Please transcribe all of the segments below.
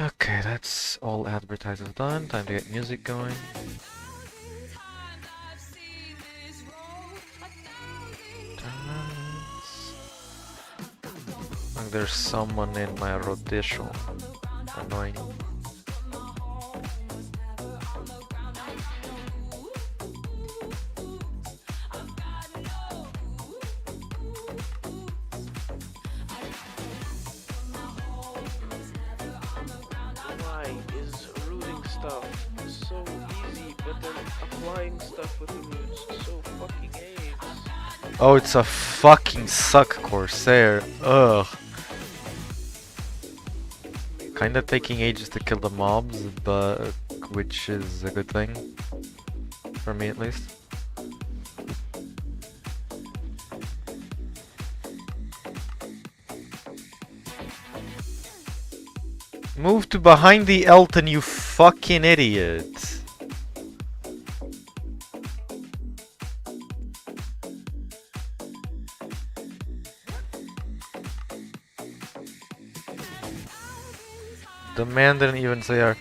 Okay, that's all advertising done. Time to get music going. Like there's someone in my rotation. Annoying. Why is rooting stuff so easy, but then applying stuff with the roots so fucking AIDS? Oh, it's a fucking suck Corsair. Ugh. Kinda taking ages to kill the mobs, but which is a good thing. For me at least. Move to behind the Elten, you fucking idiot. The man didn't even say our...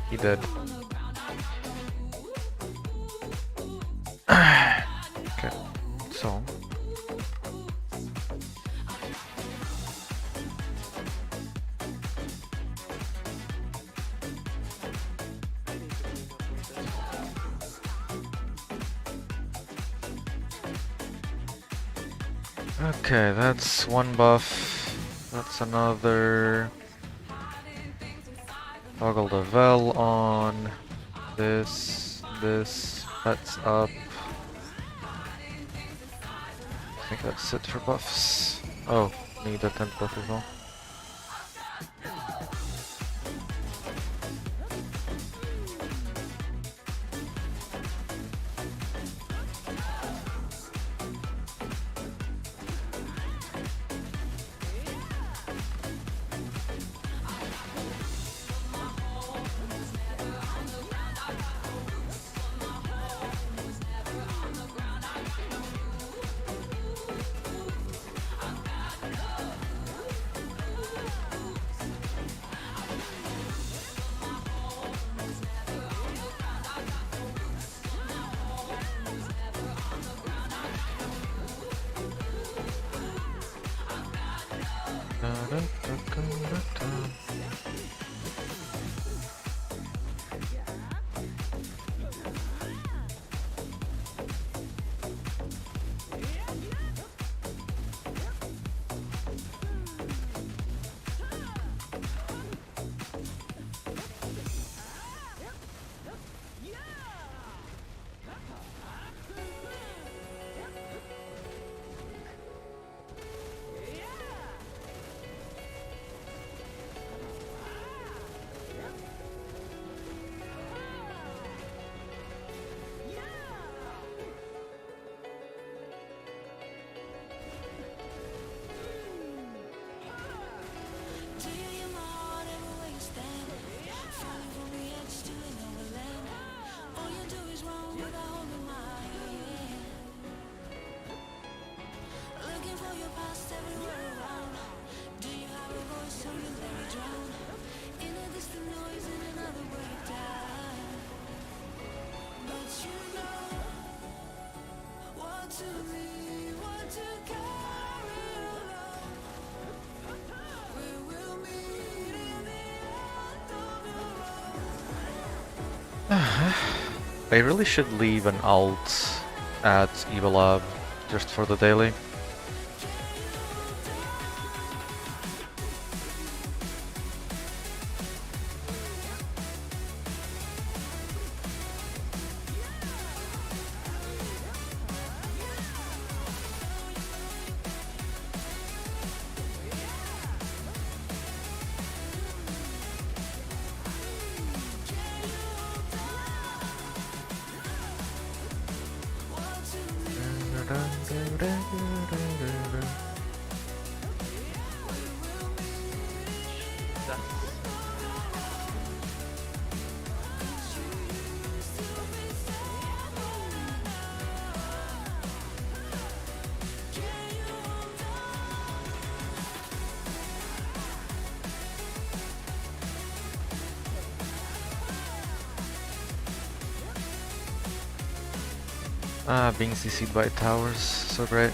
He did. Okay, so... Okay, that's one buff. That's another. Toggle the Vel on. This. That's up. I think that's it for buffs. Oh, need a 10th buff as well. I really should leave an alt at Evolab just for the daily. Ah, being CC'd by towers, so great.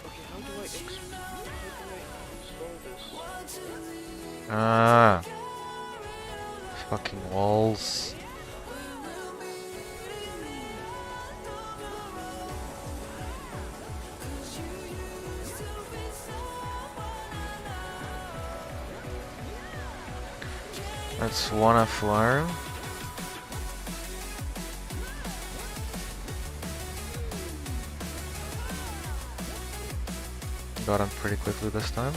Okay, how do I install this? Ah, fucking walls. That's one farm. Got him pretty quickly this time.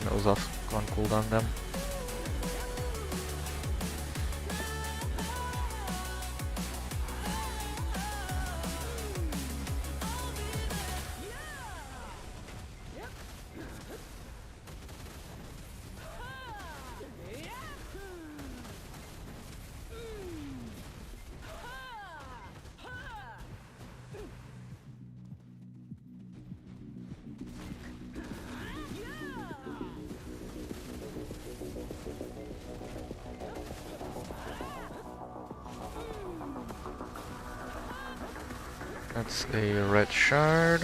That was off on cooldown then. That's a red shard.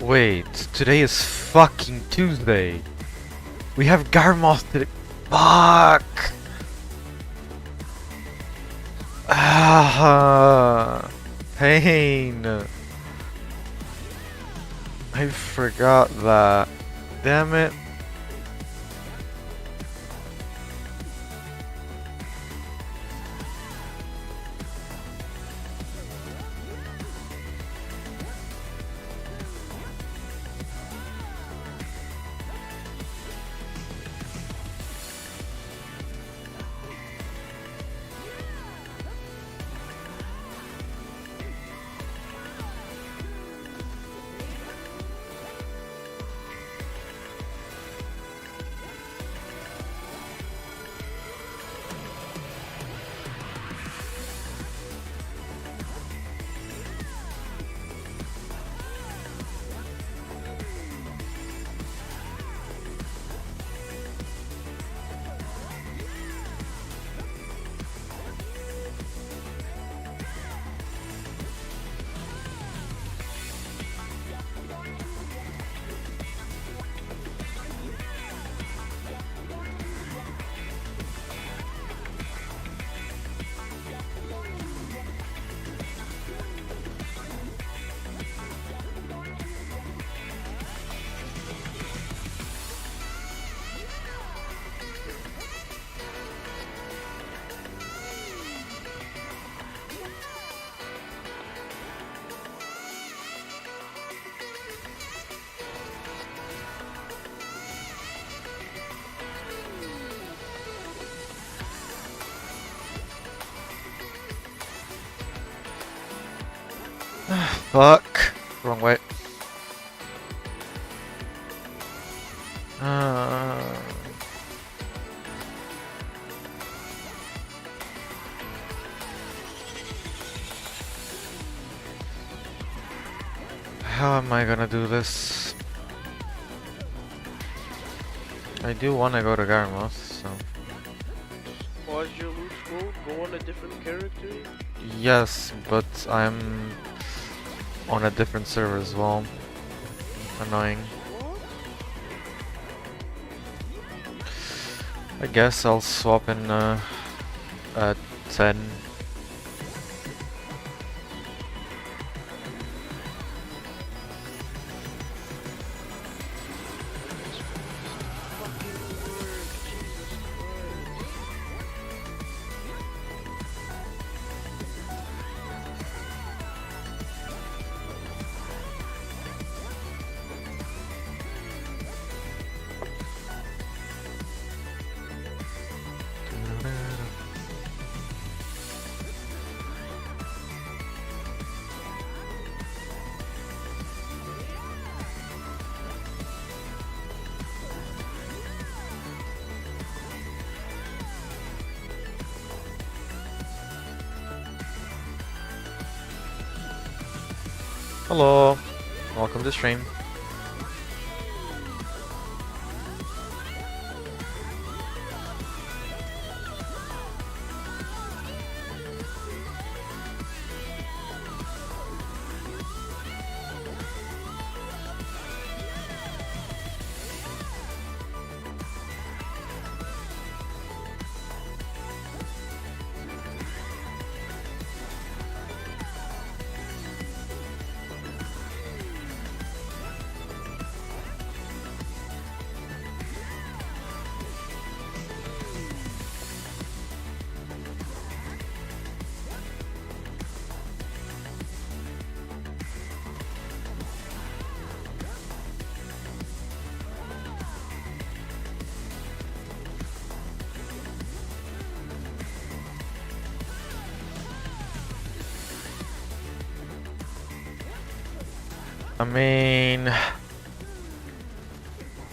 Wait, today is fucking Tuesday. We have Garmoth today. Fuck! Ah, pain. I forgot that. Damn it. Fuck! Wrong way. Uh, how am I gonna do this? I do wanna go to Garmoth, so... Pause your loot scroll, go on a different character. Yes, but I'm on a different server as well. Annoying. What? I guess I'll swap in at 10. Fucking work, Jesus Christ. Hello, welcome to stream. I mean,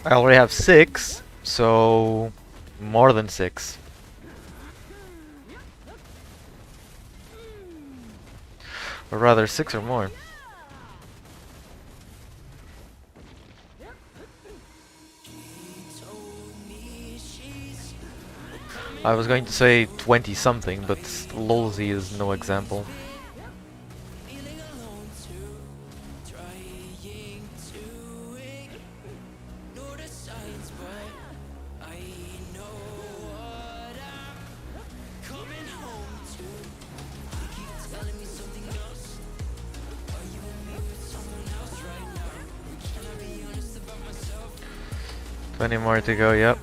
I already have 6, so more than 6. Or rather, 6 or more. I was going to say 20 something, but Lolzy is no example. Plenty more to go, yep.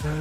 Where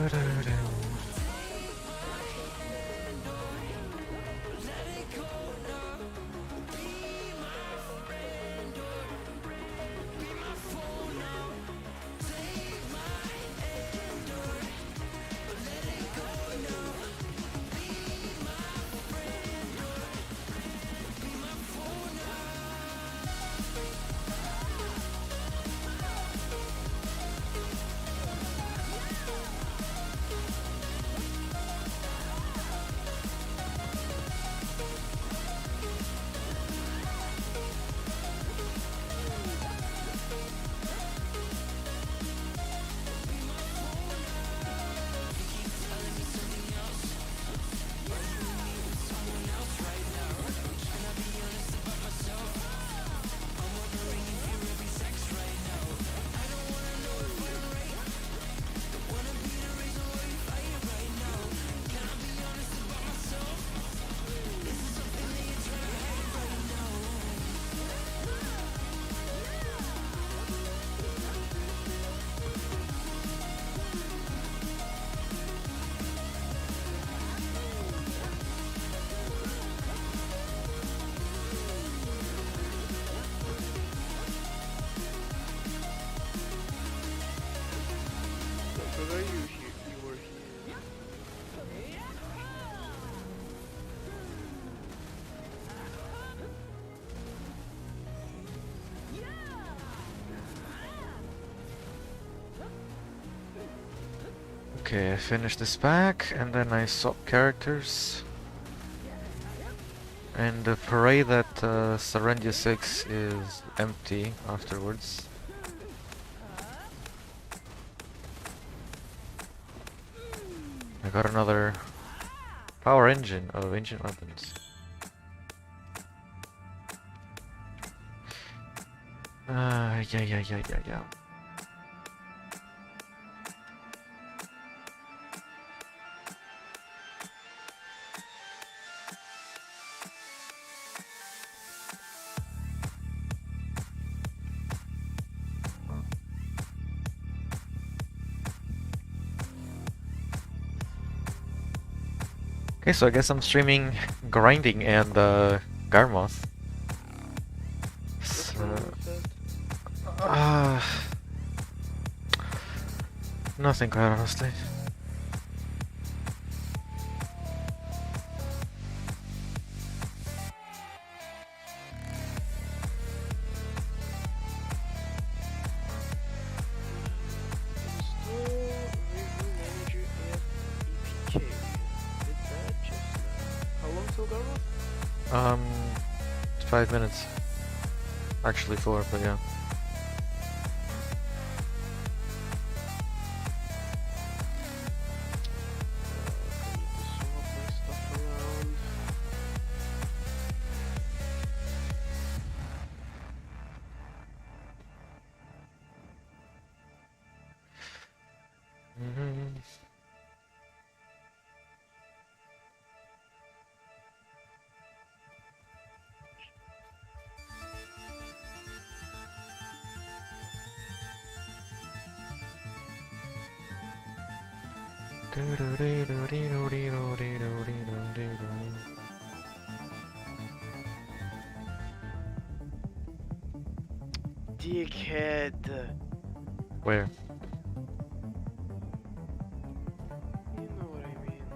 are you here? You were here. Okay, I finished this pack, and then I swap characters. And the parade at Sarendia 6 is empty afterwards. I got another power engine of ancient weapons. Yeah. Okay, so I guess I'm streaming grinding and Garmoth. What's So, wrong with that? nothing, quite honestly. Install review manager and APK. Did that just now. How long till Garma? 5 minutes. Actually 4, but yeah. I need to swap my stuff around. Dickhead. Where? You know what I mean.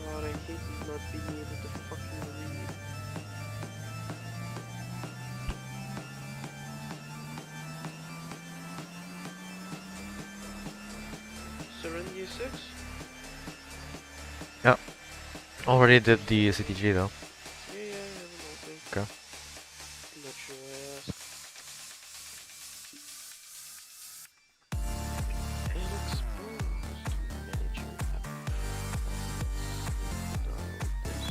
God, I hate not being able to fucking read. Serenity 6? Yeah. Already did the CTG though. Yeah, I have an open. Okay. Not sure I asked. And exposed manager app. Download this.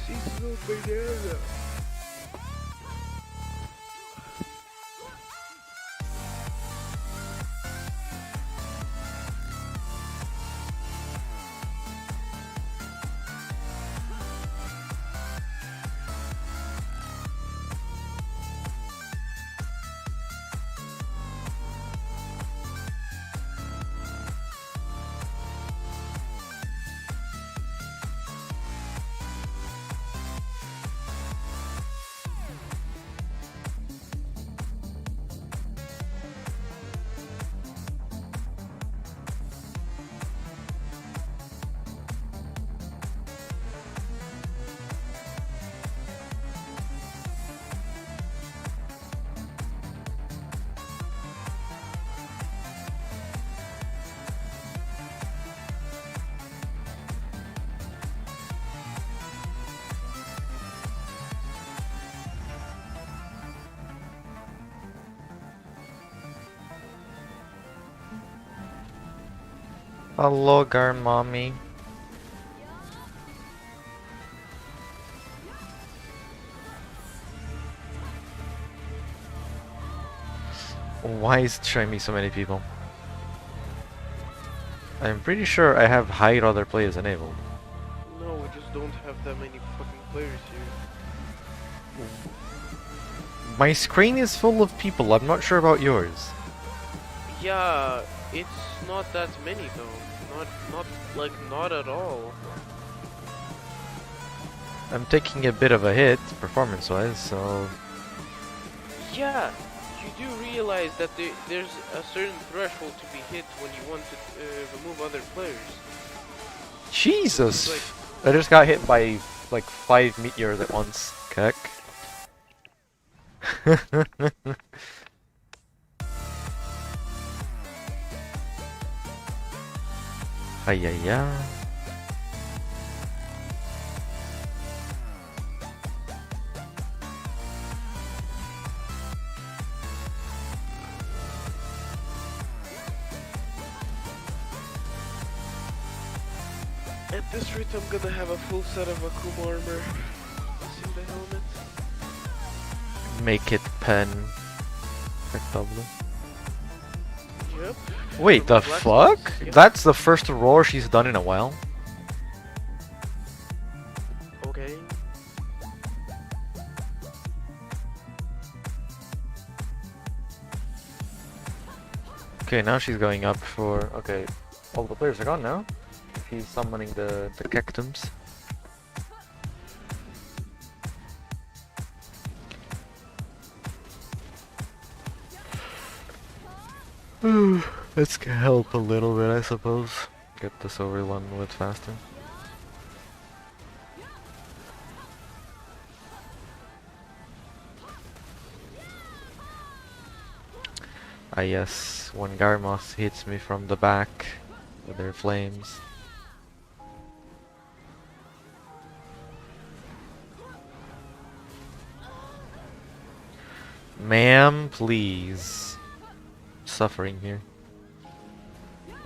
Seasonal banana. Hello, Mommy. Why is it showing me so many people? I'm pretty sure I have hide other players enabled. No, we just don't have that many fucking players here. My screen is full of people, I'm not sure about yours. Yeah, it's not that many though. Not at all. I'm taking a bit of a hit, performance-wise, so... Yeah, you do realize that there's a certain threshold to be hit when you want to remove other players. Jesus! Like, I just got hit by, like, 5 meteors at once. Keck. Ay ay ay. at this rate, I'm gonna have a full set of Akuma armor. See the helmet? Make it pen. Effectively. Yep. Wait, the Black fuck? Spots, yep. That's the first roar she's done in a while. Okay. Okay, now she's going up for... Okay, all the players are gone now. He's summoning the cactums. Let's help a little bit, I suppose. Get this over one a bit faster. Ah yes, when Garmoth hits me from the back with their flames. Ma'am, please. Suffering here.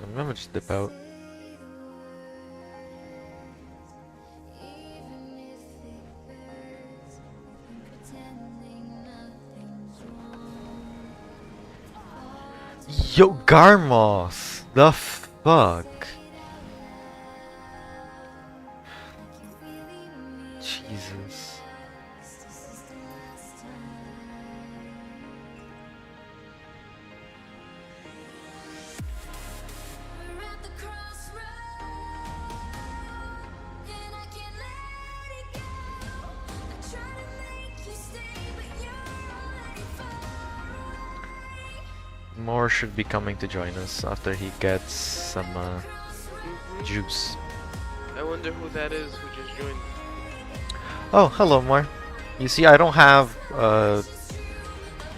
I'm gonna just dip out. Yo, Garmoth! The fuck? Jesus. More should be coming to join us after he gets some juice. I wonder who that is who just joined. Oh, hello, More. You see, I don't have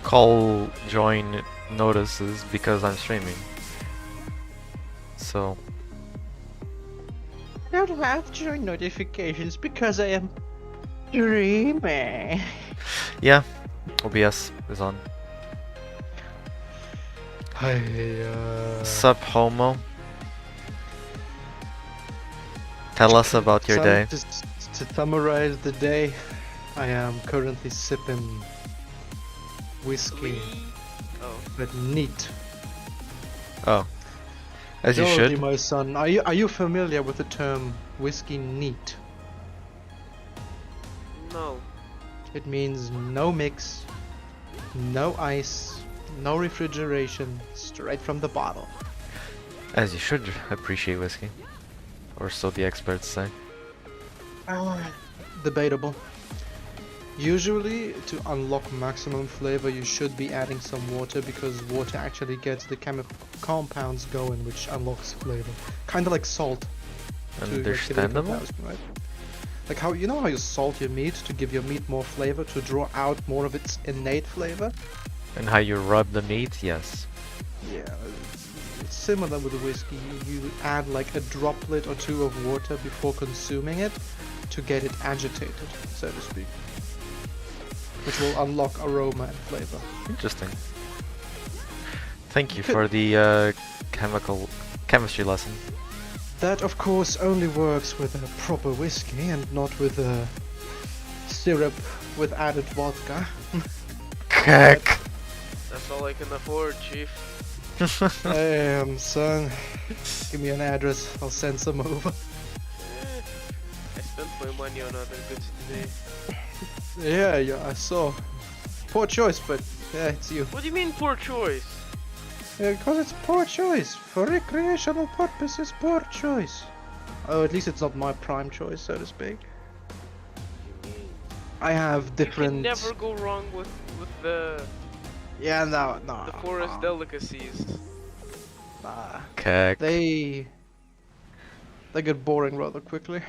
call join notices because I'm streaming. So. I don't have join notifications because I am streaming. Yeah, OBS is on. Hi. Sup, homo? Tell us about your day. Just to summarize the day, I am currently sipping whiskey, Oh, but neat. Oh, as you Dorothy, should. my son, are you familiar with the term whiskey neat? no. It means no mix, no ice, no refrigeration, straight from the bottle. As you should appreciate whiskey. Or so the experts say. Debatable. Usually, to unlock maximum flavor, you should be adding some water because water actually gets the chemical compounds going, which unlocks flavor. Kind of like salt. to your chemical Understandable. compounds, right? Like how you know how you salt your meat to give your meat more flavor, to draw out more of its innate flavor. And how you rub the meat, yes. Yeah, it's similar with the whiskey. You add like a droplet or two of water before consuming it to get it agitated, so to speak, which will unlock aroma and flavor. Interesting. Thank you for the chemistry lesson. That, of course, only works with a proper whiskey and not with a syrup with added vodka. Heck. That's all I can afford, Chief. Son, give me an address. I'll send some over. I spent my money on other goods today. Yeah, I saw. Poor choice, but yeah, it's you. What do you mean poor choice? Yeah, because it's poor choice. For recreational purposes, poor choice. Oh, at least it's not my prime choice, so to speak. I have different. You can never go wrong with the Yeah, no. the forest delicacies. Nah. Heck. They get boring rather quickly.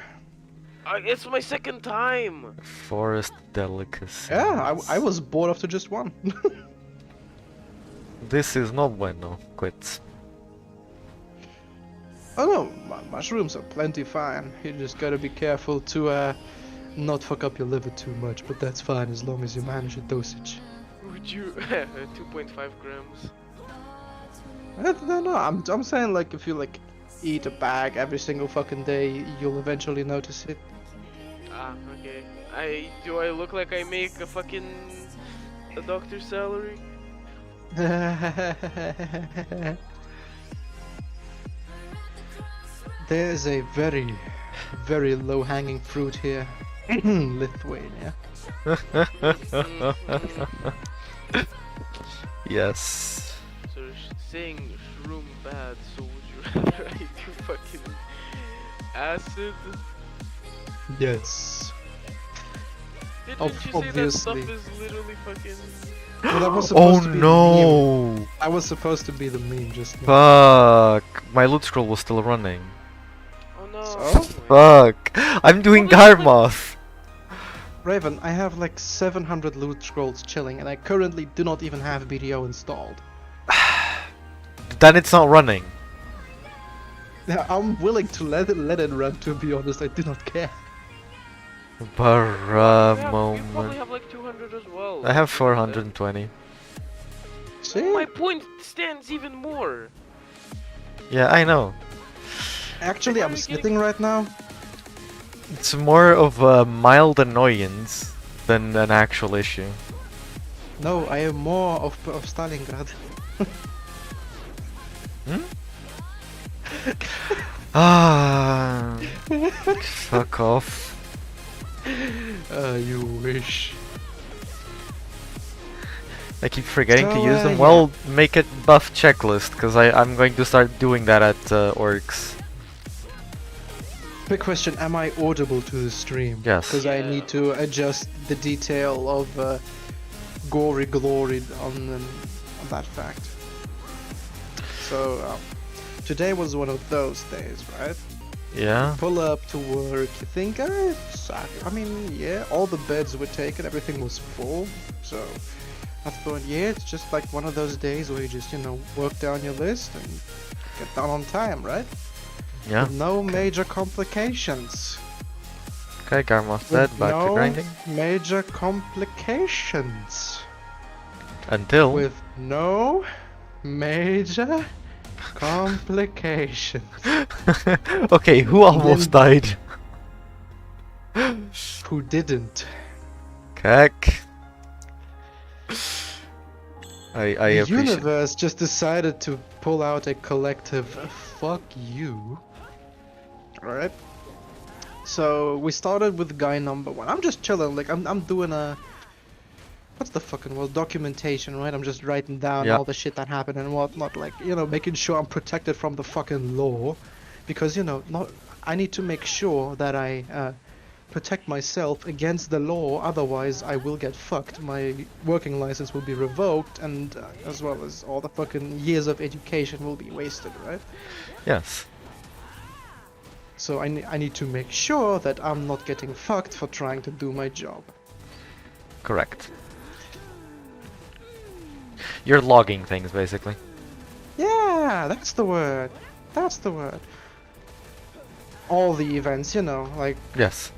It's my second time. Forest delicacy. Yeah, I was bored after just one. This is no bueno. Quit. Oh no, mushrooms are plenty fine. You just gotta be careful to not fuck up your liver too much, but that's fine as long as you manage your dosage. Would you 2.5 grams? No, I'm saying like if you like eat a bag every single fucking day, you'll eventually notice it. Ah, okay. Do I look like I make a doctor's salary? There's a very, very low-hanging fruit here. Lithuania. Yes. So saying shroom bad, so would you rather I do fucking acid? Yes. Didn't you say that Obviously. stuff is literally fucking... Well, that was Oh supposed to be the meme. no! I was supposed to be the meme just now. Fuck! My loot scroll was still running. Oh no. So? Fuck! I'm doing What was it? Garmoth! Raven, I have like 700 loot scrolls chilling, and I currently do not even have BDO installed. Then it's not running. Yeah, I'm willing to let it run, to be honest, I do not care. Barra You probably moment. have like 200 as well. I have 420. See? My point stands even more. Yeah, I know. Actually, Why I'm are you sitting right now. It's more of a mild annoyance than an actual issue. No, I am more of Stalingrad. Ah, fuck off. You wish. I keep forgetting to So, use them. yeah. Well, make a buff checklist, because I'm going to start doing that at Orcs. Quick question, am I audible to the stream? Yes. Because I Yeah. need to adjust the detail of gory glory on that fact. So, today was one of those days, right? Yeah? Pull up to work, you think, I mean, yeah, all the beds were taken, everything was full, so I thought, yeah, it's just like one of those days where you just, work down your list and get done on time, right? Yeah? With no major complications. Okay, Garmoth With dead, back to no grinding. major complications. Until... With no major Complications. Okay, who almost died? Who didn't? Heck. I The appreciate. universe just decided to pull out a collective fuck you. Alright? So we started with guy number 1. I'm just chilling, like I'm doing a what's the fucking word? Documentation, right? I'm just writing down Yeah. all the shit that happened and whatnot, like, you know, making sure I'm protected from the fucking law. Because, you know, I need to make sure that I protect myself against the law, otherwise I will get fucked. My working license will be revoked, and as well as all the fucking years of education will be wasted, right? Yes. So I need to make sure that I'm not getting fucked for trying to do my job. Correct. You're logging things, basically. Yeah, that's the word. That's the word. All the events, you know, like Yes.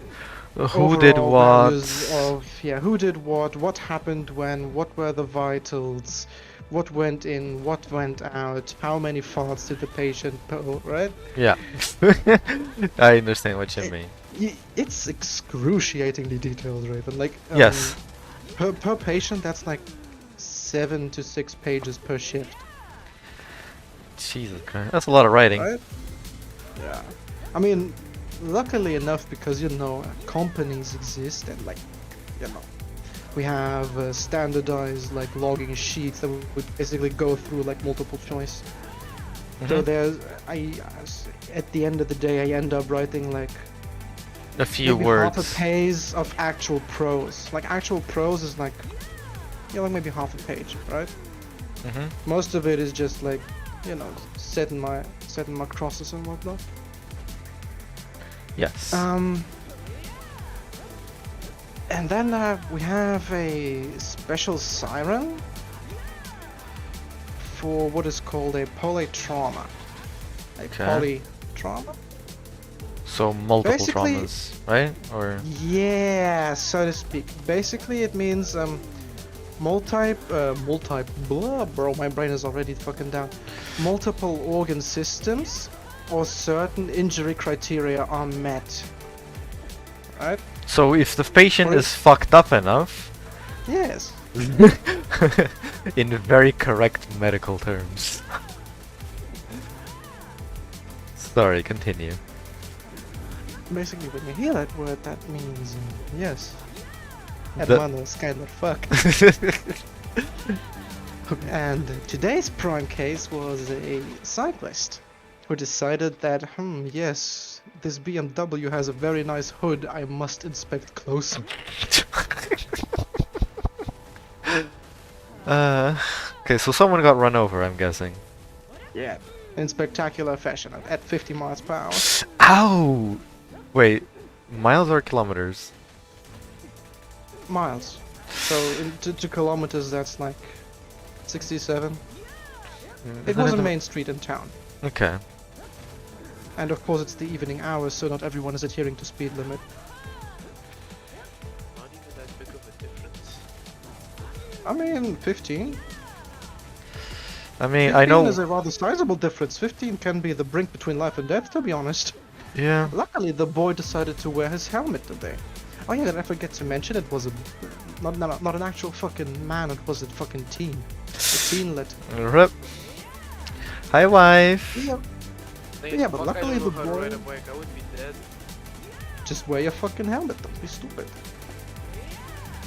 Who did overall what? values of, yeah, who did what happened when, what were the vitals, what went in, what went out, how many farts did the patient pull, right? Yeah. I understand what you mean. It's excruciatingly detailed, Raven. Like, Yes. per patient, that's like 7 to 6 pages per shift, Jesus Christ. That's a lot of writing. right? Yeah. I mean, luckily enough, because, you know, companies exist and, like, you know, we have standardized, like, logging sheets that would basically go through, like, multiple choice. So Mhm. there's, at the end of the day, I end up writing, like, A few maybe words. half a page of actual prose. Like, actual prose is, like, you know, like maybe half a page, right? Mhm. Most of it is just, like, you know, setting my crosses and whatnot. Yes. And then we have a special siren for what is called a polytrauma. A Okay. polytrauma? So multiple basically- traumas, right? Or Yeah, so to speak. Basically, it means multi blah, bro. My brain is already fucking down. Multiple organ systems or certain injury criteria are met. Right? so if the patient Or is fucked up enough, Yes. in very correct medical terms. Sorry, continue. Basically, when you hear that word, that means yes. The- Hermano is kind of fucked. And today's prime case was a cyclist who decided that, yes, this BMW has a very nice hood, I must inspect closer. Okay, so someone got run over, I'm guessing. Yeah. In spectacular fashion at 50 miles per hour. Ow! Wait, miles or kilometers? Miles. So to kilometers, that's like 67. It was a main street in town. Okay. And of course it's the evening hours, so not everyone is adhering to speed limit. Not even that big of a difference. I mean, 15. I mean, 15 I know. is a rather sizable difference. 15 can be the brink between life and death, to be honest. Yeah. Luckily, the boy decided to wear his helmet today. Oh yeah, did I forget to mention it was a not an actual fucking man, it was a fucking teen. A teenlet. Rip. Hi, wife. Yeah, Like, Yeah, but fuck, luckily I don't the know how to ride boy- a bike, I would be dead. just wear your fucking helmet. Don't be stupid.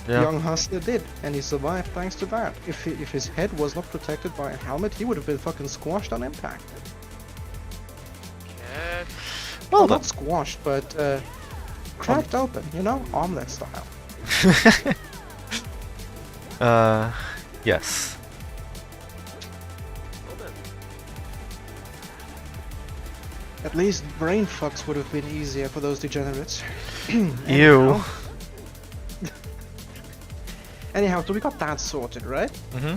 Yeah. Young hustler did, and he survived thanks to that. If his head was not protected by a helmet, he would have been fucking squashed on impact. Cat. Well Well, done. not squashed, but cracked open, you know, omelet style. Yes. Well then. At least brain fucks would have been easier for those degenerates. Ew. Anyhow, so we got that sorted, right? Mm-hmm.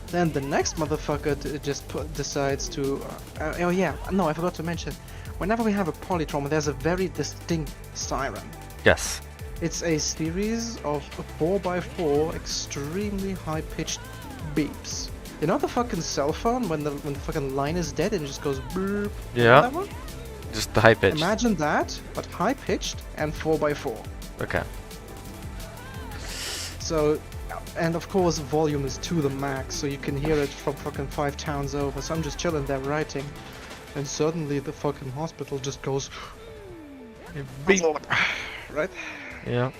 Then the next motherfucker just decides to. Oh yeah, no, I forgot to mention. Whenever we have a polytrauma, there's a very distinct siren. Yes. It's a series of 4x4 extremely high-pitched beeps. You know the fucking cell phone when the fucking line is dead and it just goes boop. Yeah. That one? Just the high pitch. Imagine that, but high pitched and 4x4. Okay. So, and of course volume is to the max, so you can hear it from fucking 5 towns over. So I'm just chilling there writing, and suddenly the fucking hospital just goes beep, right? Yeah.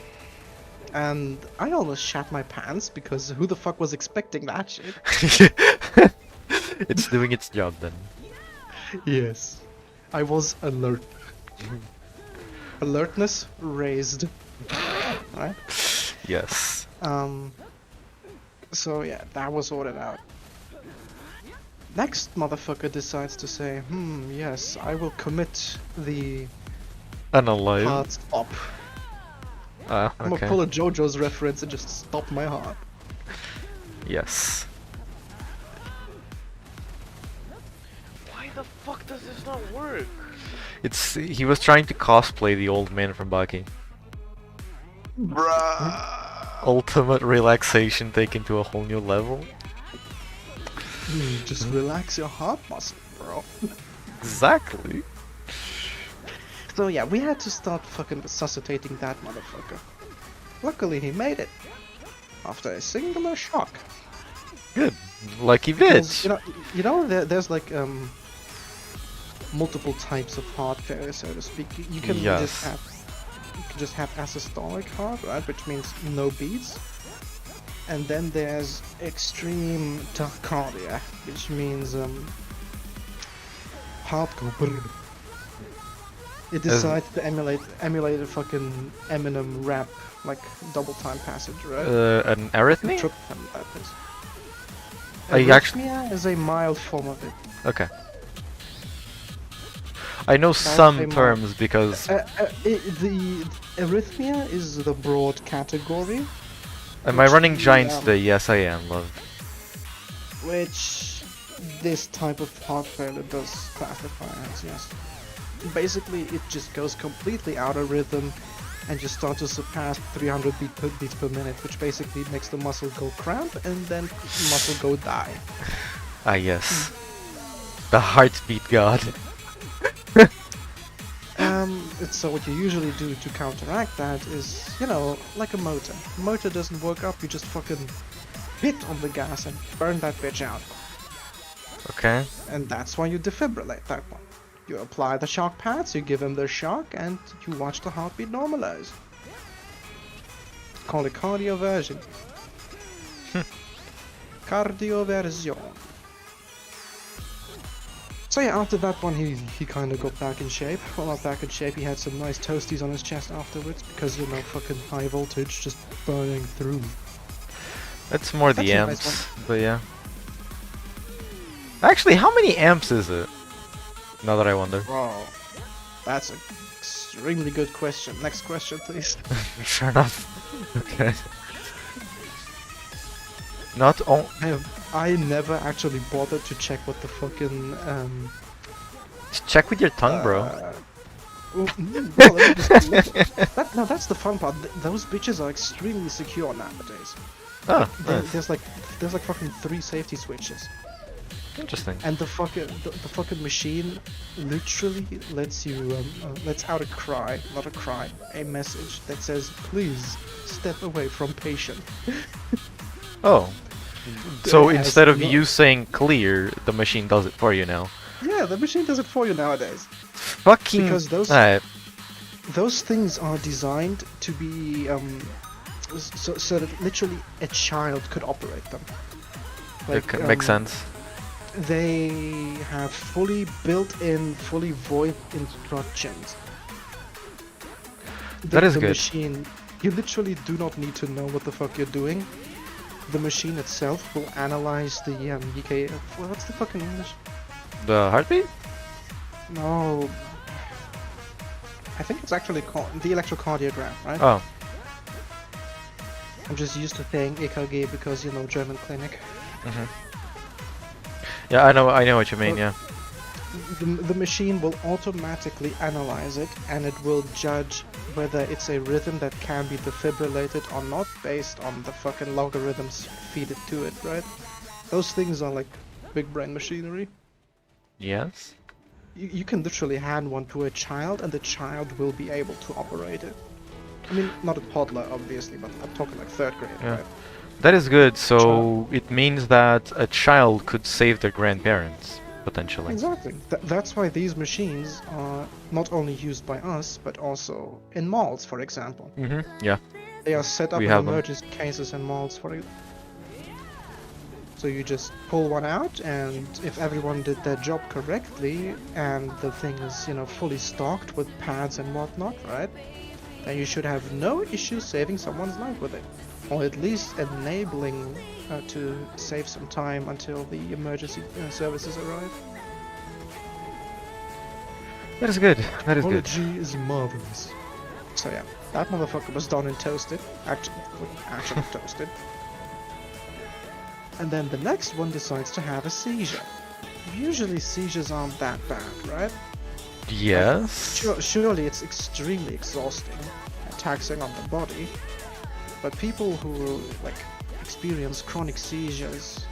And I almost shat my pants because who the fuck was expecting that shit? It's doing its job then. Yes, I was alert. Alertness raised. Right? Yes. So yeah, that was sorted out. Next motherfucker decides to say, yes, I will commit the Unalive. heart stop. Ah, I'm gonna okay. pull a JoJo's reference and just stop my heart. Yes. Why the fuck does this not work? He was trying to cosplay the old man from Baki. Bruh. Ultimate relaxation taken to a whole new level. Just relax your heart muscle, bro. Exactly. So yeah, we had to start fucking resuscitating that motherfucker. Luckily he made it. After a singular shock. Good. Lucky Because, bitch. there's like multiple types of heart failure, so to speak. You can Yes. just have asystolic heart, right, which means no beats. And then there's extreme tachycardia, which means heart go brrr. It decides to emulate a fucking Eminem rap, like double time passage, right? An arrhythmia? Triple time, that is. I actually- Arrhythmia is a mild form of it. Okay. I know say some more. terms because The arrhythmia is the broad category, am I running Giants yeah. today? Yes, I am, love. which this type of heart failure does classify as, yes. Basically, it just goes completely out of rhythm and just starts to surpass 300 beats per minute, which basically makes the muscle go cramp and then muscle go die. Ah, yes. The heartbeat god. So what you usually do to counteract that is, like a motor. Motor doesn't work up, you just fucking hit on the gas and burn that bitch out. Okay. And that's why you defibrillate that one. You apply the shock pads, you give him the shock, and you watch the heartbeat normalize. Call it cardioversion. Cardioversion. So yeah, after that one he kind of got back in shape. Well, not back in shape, he had some nice toasties on his chest afterwards, because, fucking high voltage just burning through. That's more the That's a nice amps, but yeah. Actually, how many amps is it? Now that I wonder. Bro, that's an extremely good question. Next question, please. Fair enough. Okay. Not all. I never actually bothered to check what the fucking Check with your tongue, bro. well, let me just- now that's the fun part. Those bitches are extremely secure nowadays. Oh, There- nice. there's like fucking 3 safety switches, Interesting. and the fucking machine literally lets out a cry, not a cry, a message that says, "Please step away from patient." Oh. So It has instead of no- you saying clear, the machine does it for you now. Yeah, the machine does it for you nowadays. Fucking. Because those- Alright. Those things are designed to be so that literally a child could operate them. Makes sense. They have fully built-in, fully void instructions. That is the good. Machine, you literally do not need to know what the fuck you're doing. The machine itself will analyze the EK. What's the fucking English? The heartbeat? No. I think it's actually called the electrocardiogram, right? Oh. I'm just used to saying EKG because, German clinic. Yeah, I know what you mean. Well, Yeah. The machine will automatically analyze it, and it will judge whether it's a rhythm that can be defibrillated or not based on the fucking logarithms feed it to it, right? Those things are like big brain machinery. Yes. You can literally hand one to a child and the child will be able to operate it. I mean, not a toddler, obviously, but I'm talking like 3rd grade, Yeah. right? That is good. So it means that a child could save their grandparents potentially. Exactly. That's why these machines are not only used by us, but also in malls, for example. Yeah. They are set up We in have 'em. emergency cases in malls for it. So you just pull one out, and if everyone did their job correctly, and the thing is, you know, fully stocked with pads and whatnot, right? Then you should have no issue saving someone's life with it. Or at least enabling to save some time until the emergency services arrive. That is good. That is good. Technology is marvelous. So yeah, that motherfucker was done and toasted. Actually toasted. And then the next one decides to have a seizure. Usually seizures aren't that bad, right? Yes. Surely it's extremely exhausting and taxing on the body. But people who like experience chronic seizures,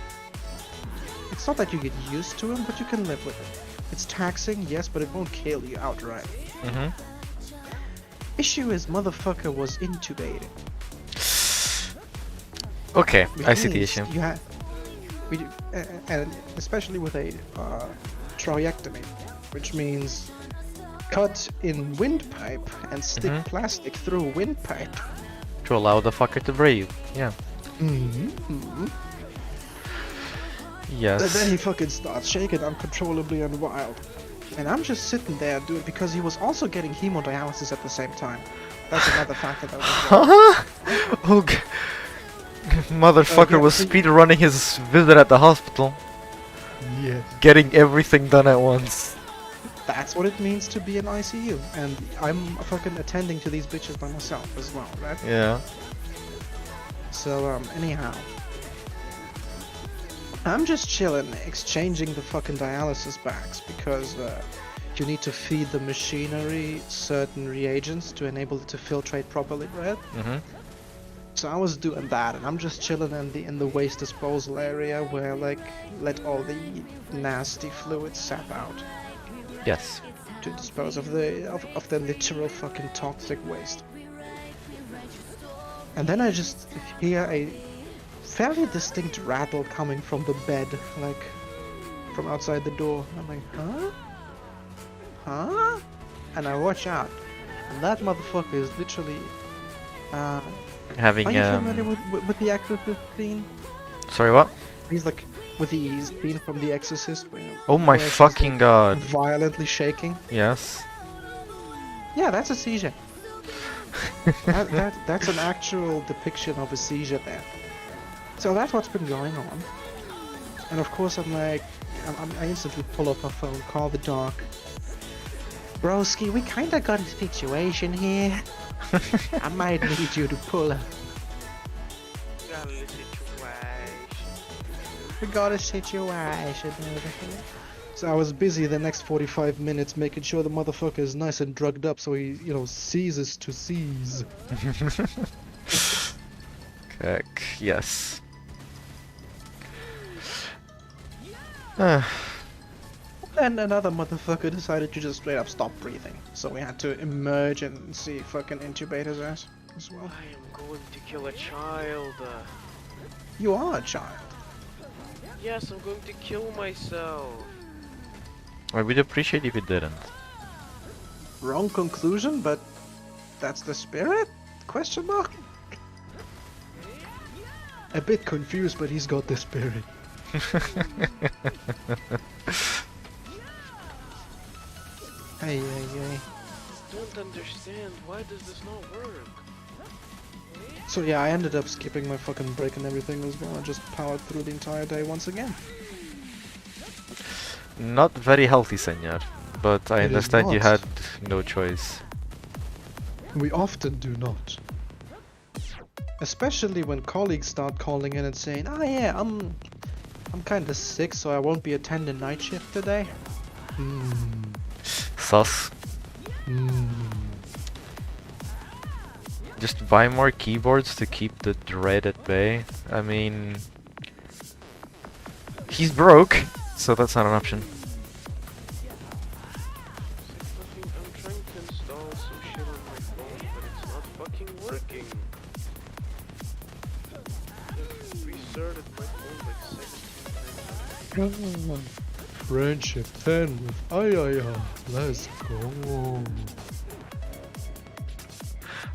it's not that you get used to them, but you can live with it. It's taxing, yes, but it won't kill you outright. Issue is motherfucker was intubated. Okay, Which I see the means issue. and especially with a tracheotomy, which means cut in windpipe and stick plastic through a windpipe. To allow the fucker to breathe. Yeah. Yes. And then he fucking starts shaking uncontrollably and wild. And I'm just sitting there doing, because he was also getting hemodialysis at the same time. That's another factor that was Oh, motherfucker yeah, was so- speed running his visit at the hospital, Yes. getting everything done at once. That's what it means to be in ICU. And I'm fucking attending to these bitches by myself as well, right? Yeah. So, anyhow. I'm just chilling, exchanging the fucking dialysis bags because you need to feed the machinery certain reagents to enable it to filtrate properly, right? So I was doing that, and I'm just chilling in the waste disposal area where like let all the nasty fluids sap out Yes. to dispose of the literal fucking toxic waste. And then I just hear a fairly distinct rattle coming from the bed, like from outside the door. I'm like, huh? Huh? And I watch out, and that motherfucker is literally. Having Are you familiar with the Exorcist scene? Sorry, what? He's like with the scene from The Exorcist. Oh my where she's, fucking like, god. Violently shaking. Yes. Yeah, that's a seizure. That's an actual depiction of a seizure there. So that's what's been going on. And of course I'm like, I instantly pull up my phone, call the doc. Broski, we kinda got a situation here. I might need you to pull up. Got a situation. We got a situation over here. So I was busy the next 45 minutes making sure the motherfucker is nice and drugged up so he, you know, ceases to seize. Heck, yes. Then another motherfucker decided to just straight up stop breathing. So we had to emerge and see fucking intubate his ass as well. I am going to kill a child. You are a child. Yes, I'm going to kill myself. I would appreciate if you didn't. Wrong conclusion, but that's the spirit? Question mark? A bit confused, but he's got the spirit. Hey. Don't understand. Why does this not work? So yeah, I ended up skipping my fucking break and everything as well. I just powered through the entire day once again. Not very healthy, senor. But I It is understand you not. had no choice. We often do not. Especially when colleagues start calling in and saying, "Oh yeah, I'm kinda sick, so I won't be attending night shift today." Sus. Just buy more keyboards to keep the dread at bay. I mean, he's broke, so that's not an option. I'm trying to install some shit on my phone, but it's not fucking working. I've restarted my phone like 17 times. Friendship 10 with Ayaya. Let's go.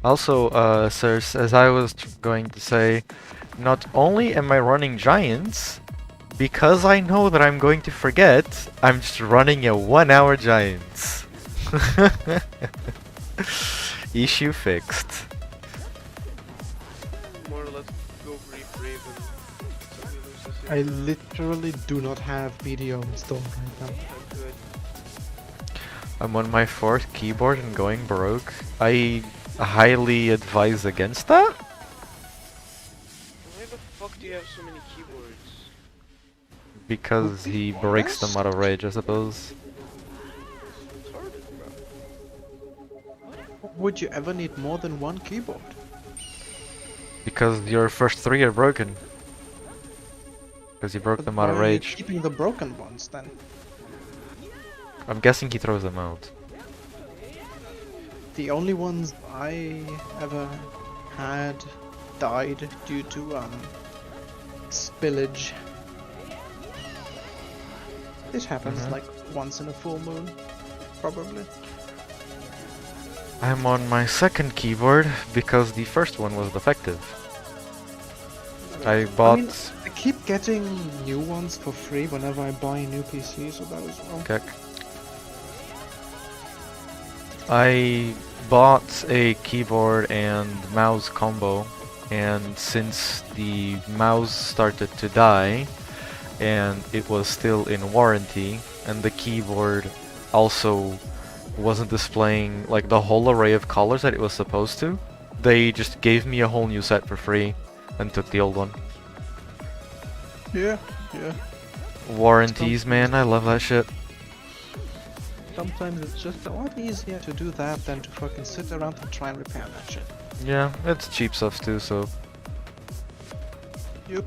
Also, sirs, as I was going to say, not only am I running Giants, because I know that I'm going to forget, I'm just running a 1 hour Giants. Issue fixed. More or less go brief Raven. So we lose this I literally do not have BDO installed right now. I'm good. I'm on my 4th keyboard and going broke. I highly advise against that. Why the fuck do you have so many keyboards? Because he breaks them out of rage, I suppose. It's retarded, bro. Would you ever need more than one keyboard? Because your first 3 are broken. Because you broke But them out of why are you rage. keeping the broken ones then? I'm guessing he throws them out. The only ones I ever had died due to spillage. This happens Mhm. like once in a full moon, probably. I'm on my 2nd keyboard because the first one was defective. I bought... I keep getting new ones for free whenever I buy a new PC, so that was wrong. Okay. I bought a keyboard and mouse combo, and since the mouse started to die and it was still in warranty, and the keyboard also wasn't displaying like the whole array of colors that it was supposed to, they just gave me a whole new set for free and took the old one. Yeah. Warranties, man, I love that shit. Sometimes it's just a lot easier to do that than to fucking sit around and try and repair that shit. Yeah, it's cheap stuff too, so Yep.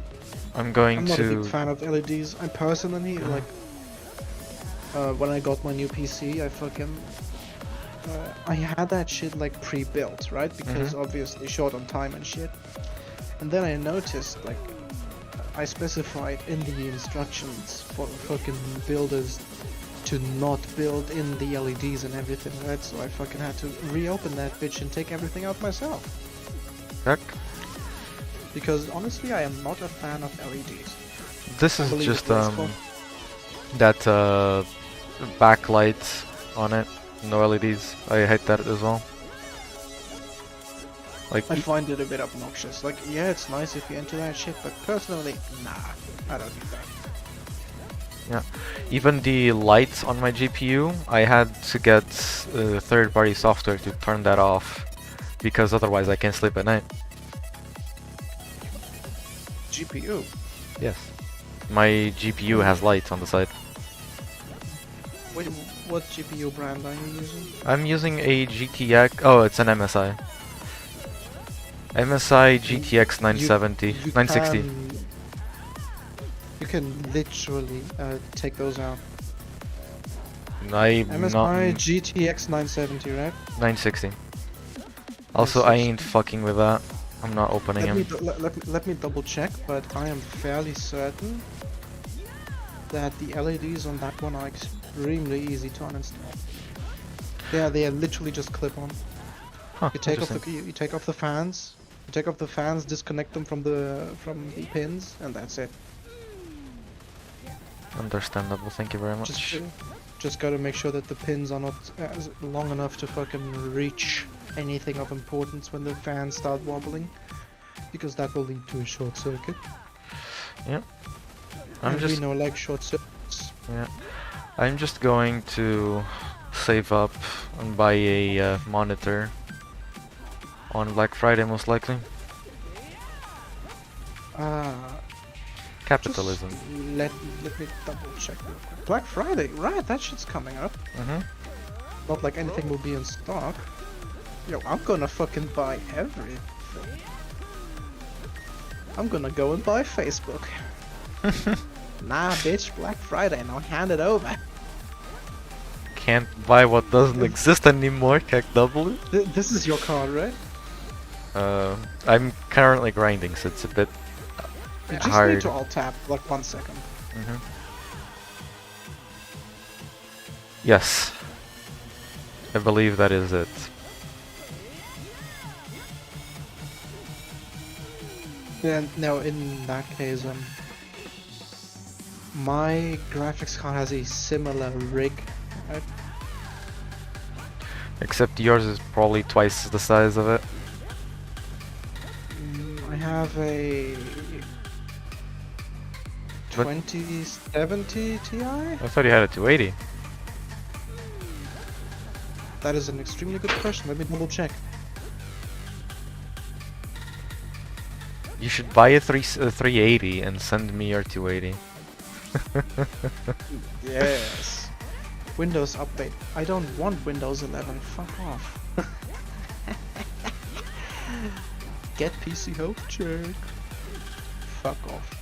I'm going I'm not a to... big fan of LEDs. I personally, like, when I got my new PC, I fucking... I had that shit, like, pre-built, right? Because obviously short on time and shit. And then I noticed, like, I specified in the instructions for fucking builders to not build in the LEDs and everything, right? So I fucking had to reopen that bitch and take everything out myself. Heck. Because honestly, I am not a fan of LEDs. This I is believe just it's wasteful. that backlight on it, no LEDs. I hate that as well. Like, I find it a bit obnoxious. Like, yeah, it's nice if you're into that shit, but personally, nah, I don't need that. yeah, even the lights on my GPU, I had to get third-party software to turn that off, because otherwise I can't sleep at night. GPU? Yes, my GPU has lights on the side. Wait, what GPU brand are you using? I'm using a GTX. Oh, it's an MSI. MSI GTX 970, 960. You can literally take those out. I'm MSI not GTX 970, right? 960. Also, I 960. ain't fucking with that. I'm not opening him. Let me double check, but I am fairly certain that the LEDs on that one are extremely easy to uninstall. Yeah, they are literally just clip on. Huh, You take off interesting. the you take off the fans. You take off the fans, disconnect them from the pins, and that's it. Understandable, thank you very much. Just gotta make sure that the pins are not long enough to fucking reach anything of importance when the fans start wobbling, because that will lead to a short circuit. Yeah. And we know, like, short circuits. Yeah. I'm just going to save up and buy a monitor on Black Friday, most likely. Capitalism. Just let me double check real quick. Black Friday, right? That shit's coming up. Not like anything will be in stock. Yo, I'm gonna fucking buy everything. I'm gonna go and buy Facebook. Nah, bitch, Black Friday, now hand it over. Can't buy what doesn't exist anymore, KW. This is your card, right? I'm currently grinding, so it's a bit You just hard. need to alt tab, like 1 second. Mhm. Yes. I believe that is it. Yeah, no, in that case, my graphics card has a similar rig. Right? Except yours is probably twice the size of it. I have a But- 2070 Ti? I thought you had a 280. That is an extremely good question. Let me double check. You should buy a 380 and send me your 280. Yes. Windows update. I don't want Windows 11. Fuck off. Get PC health check. Fuck off.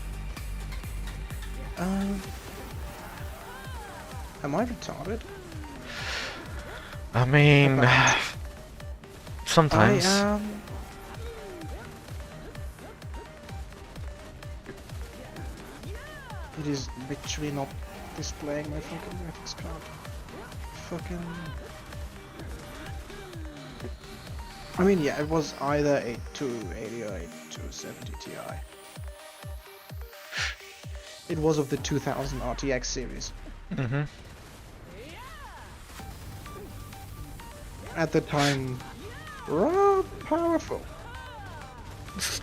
Am I retarded? I mean, About- sometimes. I am. It is literally not displaying my fucking graphics card. Fucking. I mean, yeah, it was either a 280 or a 270 Ti. It was of the 2000 RTX series. Mm-hmm. At the time, raw powerful.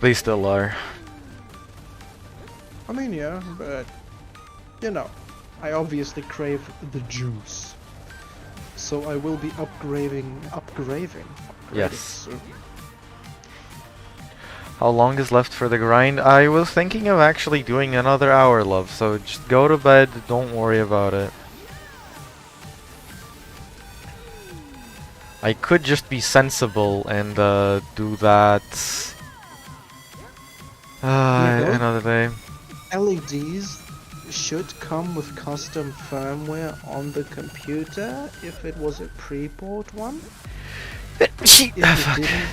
They still are. I mean, yeah, but you know, I obviously crave the juice, so I will be upgrading. Yes. soon. How long is left for the grind? I was thinking of actually doing another hour, love, so just go to bed, don't worry about it. I could just be sensible and do that know? another day. LEDs should come with custom firmware on the computer if it was a pre-bought one. If it didn't,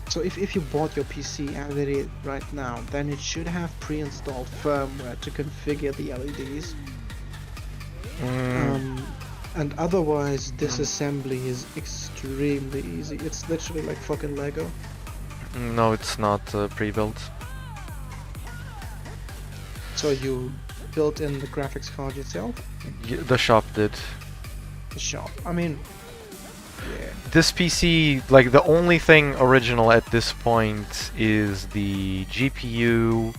so if you bought your PC LED right now, then it should have pre-installed firmware to configure the LEDs. And otherwise, disassembly is extremely easy. It's literally like fucking Lego. No, it's not pre-built. So you built in the graphics card yourself? The shop did. The shop. I mean, yeah. This PC, like the only thing original at this point is the GPU,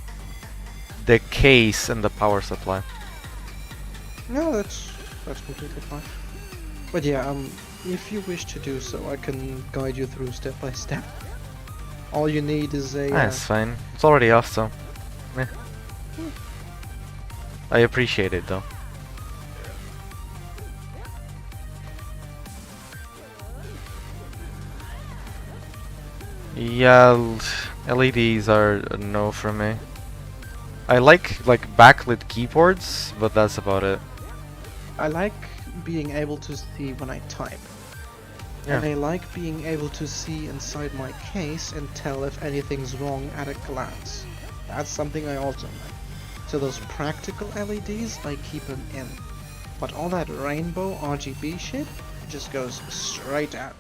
the case, and the power supply. No, that's completely fine. But yeah, if you wish to do so, I can guide you through step by step. All you need is a. That's fine. It's already off, so. Eh. I appreciate it though. Yeah, LEDs are a no for me. I like backlit keyboards, but that's about it. I like being able to see when I type. Yeah. And I like being able to see inside my case and tell if anything's wrong at a glance. That's something I also like. So those practical LEDs, I keep them in. But all that rainbow RGB shit just goes straight out.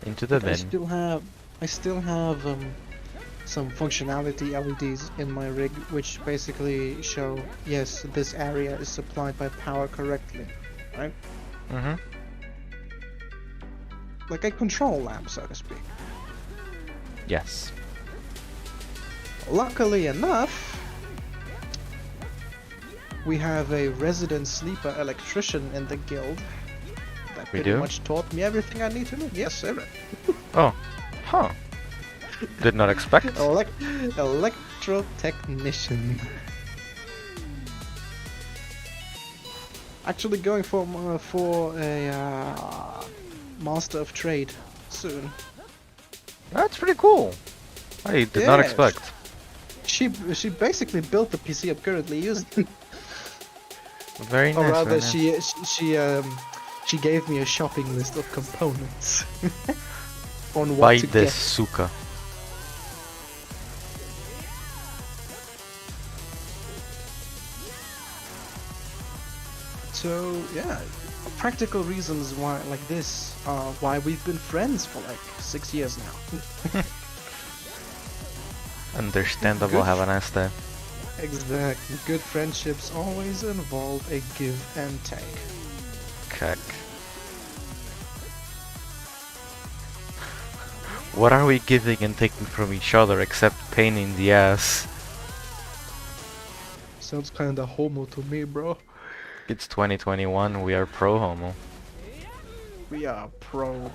Into the I bin. still have some functionality LEDs in my rig which basically show, yes, this area is supplied by power correctly, right? Mm-hmm. Like a control lamp, so to speak. Yes. Luckily enough, we have a resident sleeper electrician in the guild that We pretty do? much taught me everything I need to know. Yes, sir. Oh. Huh. Did not expect. Electro technician. Actually going for a master of trade soon. That's pretty cool. I did not Yeah, expect. she basically built the PC I'm currently using. Very Or nice. rather, Very nice. she gave me a shopping list of components on Buy what to this, get. Suka. So yeah, practical reasons why like this are why we've been friends for like 6 years now. Understandable. Good. Have a nice day. Exactly. Good friendships always involve a give and take. Okay. What are we giving and taking from each other except pain in the ass? Sounds kinda homo to me, bro. It's 2021. We are pro homo. We are pro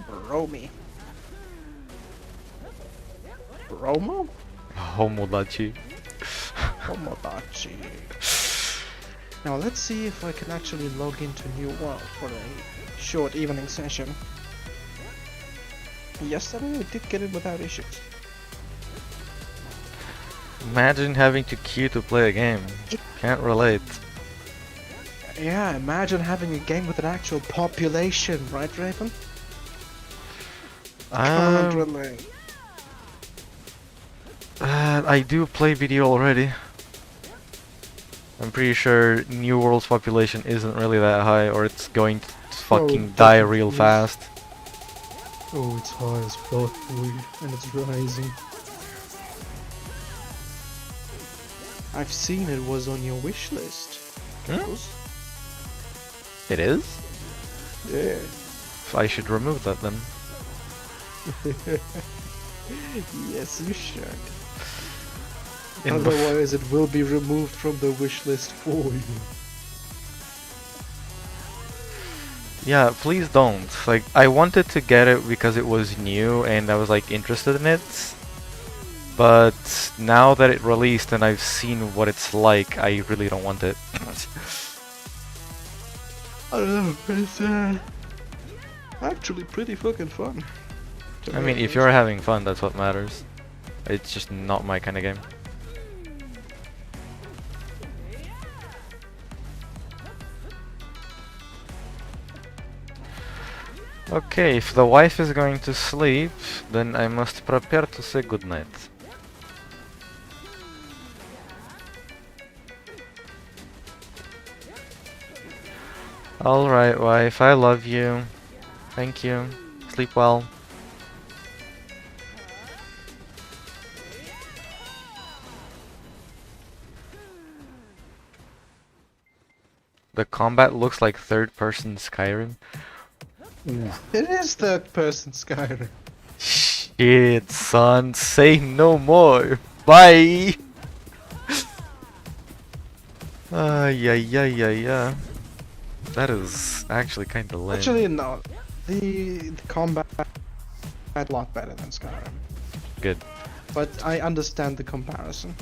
bromy. Bromo? Homodachi. Homodachi. Now let's see if I can actually log into New World for a short evening session. Yesterday I did get in without issues. Imagine having to queue to play a game. Can't relate. Yeah, imagine having a game with an actual population, right, Raven? Can't relate. I do play BDO already. I'm pretty sure New World's population isn't really that high, or it's going to fucking die real definitely. fast. Oh, it's high as fuck, boy, and it's rising. I've seen it was on your wish list. Goes. It is? Yeah. I should remove that then. Yes, you should. In Otherwise, it will be removed from the wish list for you. Yeah, please don't. Like, I wanted to get it because it was new and I was like interested in it. But now that it released and I've seen what it's like, I really don't want it. I don't know, it's actually pretty fucking fun. I mean, if you're having fun, that's what matters. It's just not my kind of game. Okay, if the wife is going to sleep, then I must prepare to say goodnight. Alright, wife, I love you. Thank you. Sleep well. The combat looks like third-person Skyrim. It is third-person Skyrim. Shit, son, say no more. Bye. Yeah. That is actually kind of lame. Actually, no. The combat a lot better than Skyrim. Good. But I understand the comparison.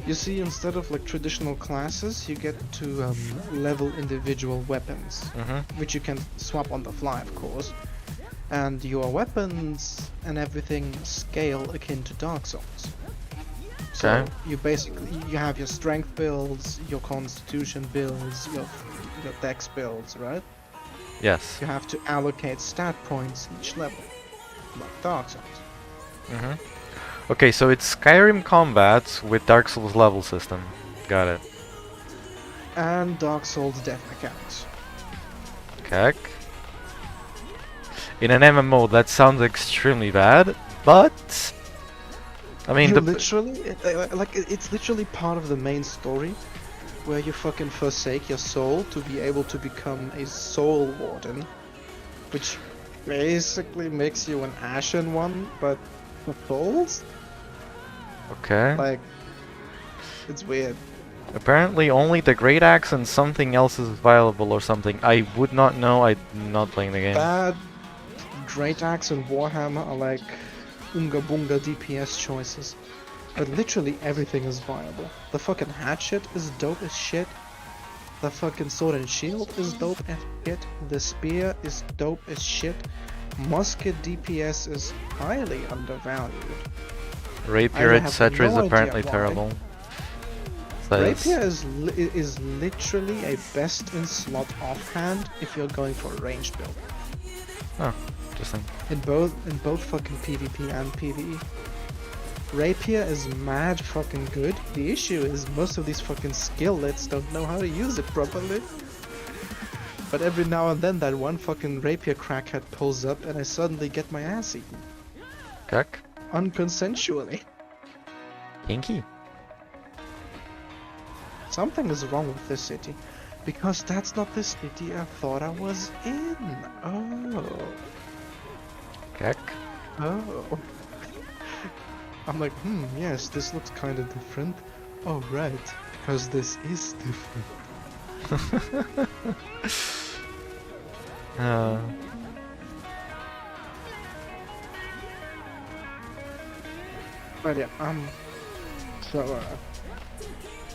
You see, instead of like traditional classes, you get to level individual weapons, which you can swap on the fly, of course. And your weapons and everything scale akin to Dark Souls. So you have your strength builds, your constitution builds, your dex builds, right? Yes. You have to allocate stat points each level, like Dark Souls. Okay, so it's Skyrim combat with Dark Souls level system. Got it. And Dark Souls death mechanics. Okay. In an MMO, that sounds extremely bad, but I mean, it's literally part of the main story, where you fucking forsake your soul to be able to become a soul warden, which basically makes you an Ashen one, but for souls. Okay. Like, it's weird. Apparently, only the Great Axe and something else is viable or something. I would not know. I'm not playing the game. Bad Great Axe and Warhammer are like Unga Bunga DPS choices. But literally everything is viable. The fucking hatchet is dope as shit. The fucking sword and shield is dope as shit. The spear is dope as shit. Musket DPS is highly undervalued. Rapier, I have etc. is no idea apparently why. terrible. Says, Rapier is literally a best in slot offhand if you're going for a range build. oh, interesting. In both fucking PvP and PvE. Rapier is mad fucking good. The issue is most of these fucking skillets don't know how to use it properly. But every now and then that one fucking rapier crackhead pulls up and I suddenly get my ass eaten. Kek? Unconsensually. Kinky? Something is wrong with this city. Because that's not the city I thought I was in. Oh. Kek? Oh. I'm like, yes, this looks kind of different. Oh, right. Because this is different. But yeah, so,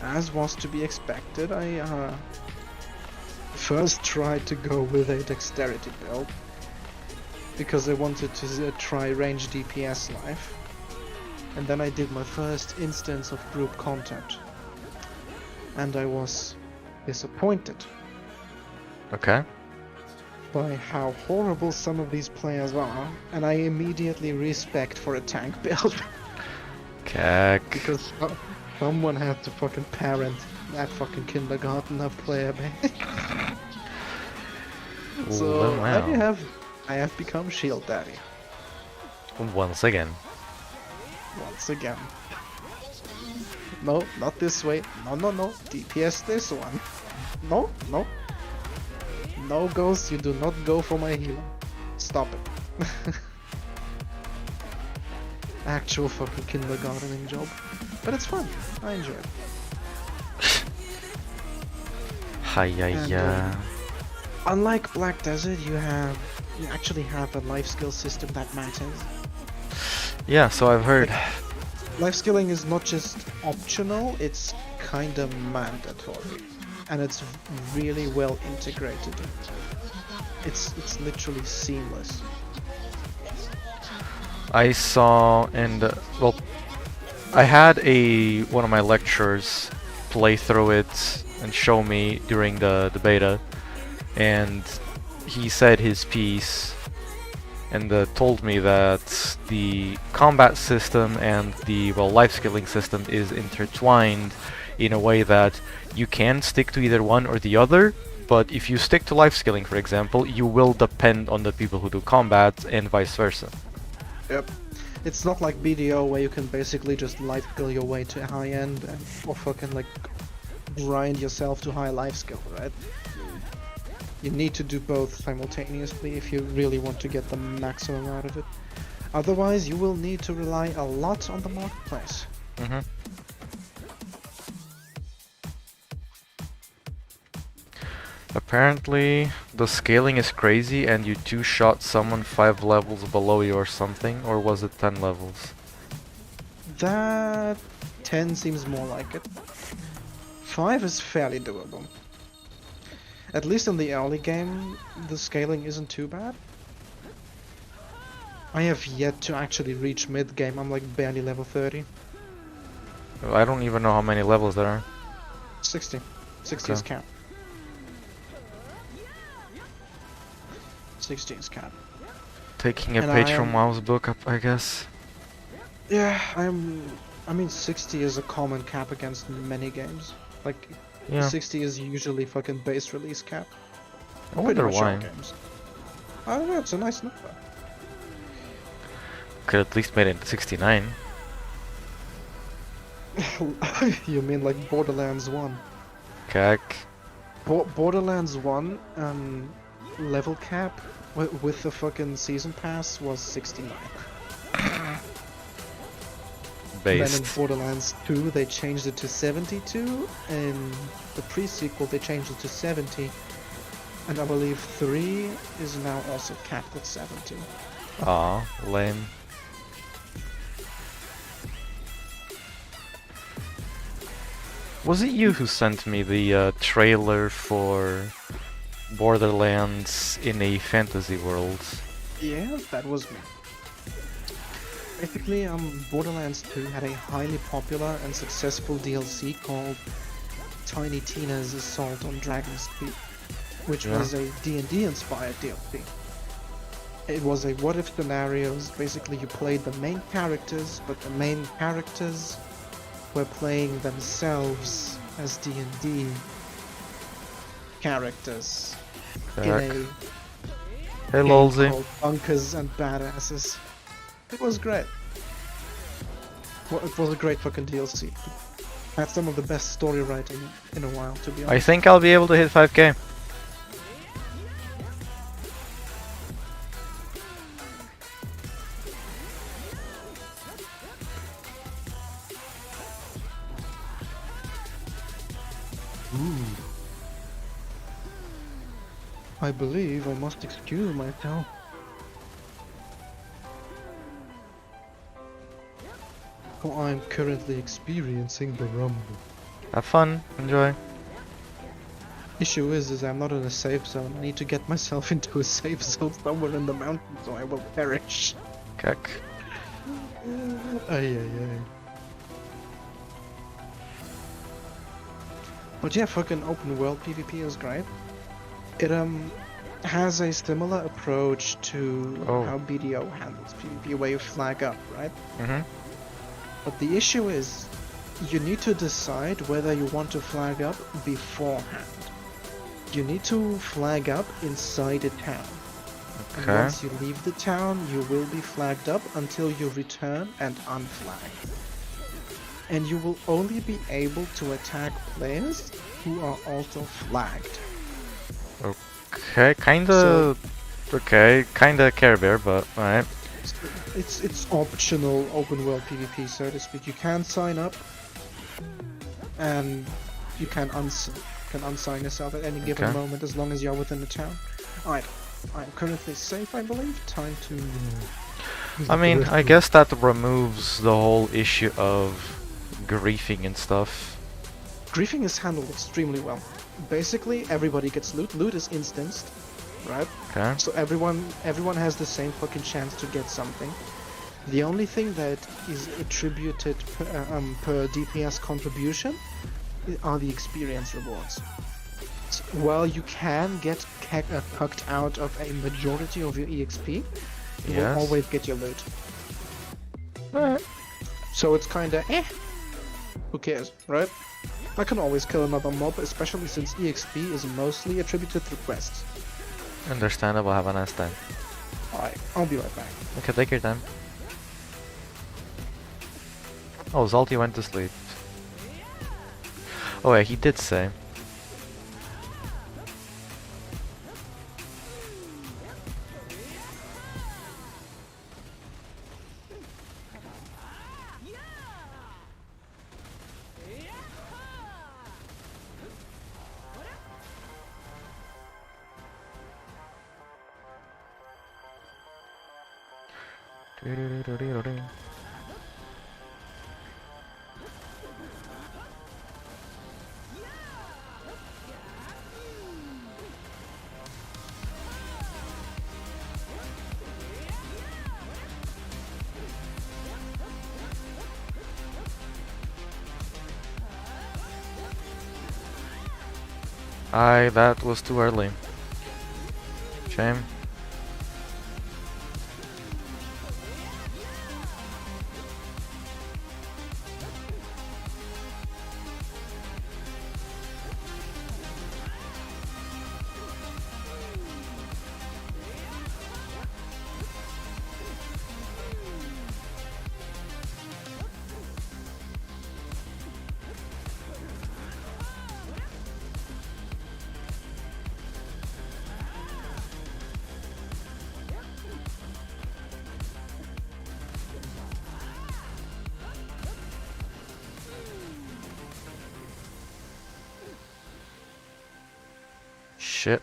as was to be expected, I, first tried to go with a dexterity build. Because I wanted to try range DPS life. And then I did my first instance of group content. And I was disappointed Okay. by how horrible some of these players are, and I immediately respect for a tank build. Kek. Because someone had to fucking parent that fucking kindergarten of player base. So wow. I have become shield daddy Once again. once again. No, not this way. No. DPS this one. No. No, Ghost, you do not go for my healer. Stop it. Actual fucking kindergartening job. But it's fun. I enjoy it. Hi. Unlike Black Desert, you actually have a life skill system that matters. Yeah, so I've heard. Life skilling is not just optional, it's kinda mandatory. And it's really well integrated. It's literally seamless. I saw well, I had one of my lecturers play through it and show me during the beta, and he said his piece and told me that the combat system and the life skilling system is intertwined in a way that you can stick to either one or the other, but if you stick to life skilling, for example, you will depend on the people who do combat and vice versa. Yep. It's not like BDO where you can basically just life skill your way to high end or fucking like grind yourself to high life skill, right? You need to do both simultaneously if you really want to get the maximum out of it. Otherwise, you will need to rely a lot on the marketplace. Mm-hmm. Apparently, the scaling is crazy and you two-shot someone 5 levels below you or something, or was it 10 levels? That 10 seems more like it. 5 is fairly doable. At least in the early game, the scaling isn't too bad. I have yet to actually reach mid-game, I'm like barely level 30. I don't even know how many levels there are. 60. 60 is cap. 60 is cap. Taking a And page from Wow's book up, I guess. Yeah, I mean 60 is a common cap against many games. Like, Yeah. 60 is usually fucking base release cap. I wonder Pretty much all why. games. I don't know, it's a nice number. Could at least made it 69. You mean like Borderlands 1? Kek. Borderlands 1 level cap with the fucking season pass was 69. And then in Based. Borderlands 2 they changed it to 72, in the pre-sequel they changed it to 70, and I believe 3 is now also capped at 70. Aw, lame. Was it you who sent me the trailer for Borderlands in a fantasy world? Yeah, that was me. Basically, Borderlands 2 had a highly popular and successful DLC called Tiny Tina's Assault on Dragon's Peak, which Yeah. was a D&D inspired DLC. It was a what if scenarios. Basically, you played the main characters, but the main characters were playing themselves as D&D characters in Back. a Hey, game Lolzy. called Bunkers and Badasses. It was great. Well, it was a great fucking DLC. Had some of the best story writing in a while, to be I honest. think I'll be able to hit 5k. I believe I must excuse myself. For I'm currently experiencing the rumble. Have fun. Enjoy. Issue is I'm not in a safe zone. I need to get myself into a safe zone somewhere in the mountains or I will perish. Kek. Ay, ay, ay. But yeah, fucking open world PvP is great. It has a similar approach to how BDO handles PvP, where you flag up, right? Mm-hmm. But the issue is, you need to decide whether you want to flag up beforehand. You need to flag up inside a town. And Okay. once you leave the town, you will be flagged up until you return and unflag. And you will only be able to attack players who are also flagged. Okay, kinda. Okay, kinda Care Bear, but alright. It's optional open world PvP, so to speak. You can sign up, and you can unsign yourself at any given Okay. moment as long as you're within the town. Alright, I'm currently safe, I believe. Time to. I mean, I guess that removes the whole issue of griefing and stuff. Griefing is handled extremely well. Basically, everybody gets loot. Loot is instanced, right? Okay. So everyone has the same fucking chance to get something. The only thing that is attributed per DPS contribution are the experience rewards. So while you can get cucked out of a majority of your EXP, you Yes. will always get your loot. Alright. So it's kinda who cares, right? I can always kill another mob, especially since EXP is mostly attributed through quests. Understandable, have a nice time. Alright, I'll be right back. Okay, take your time. Oh, Zalti went to sleep. Oh yeah, he did say. That was too early. Shame. Shit.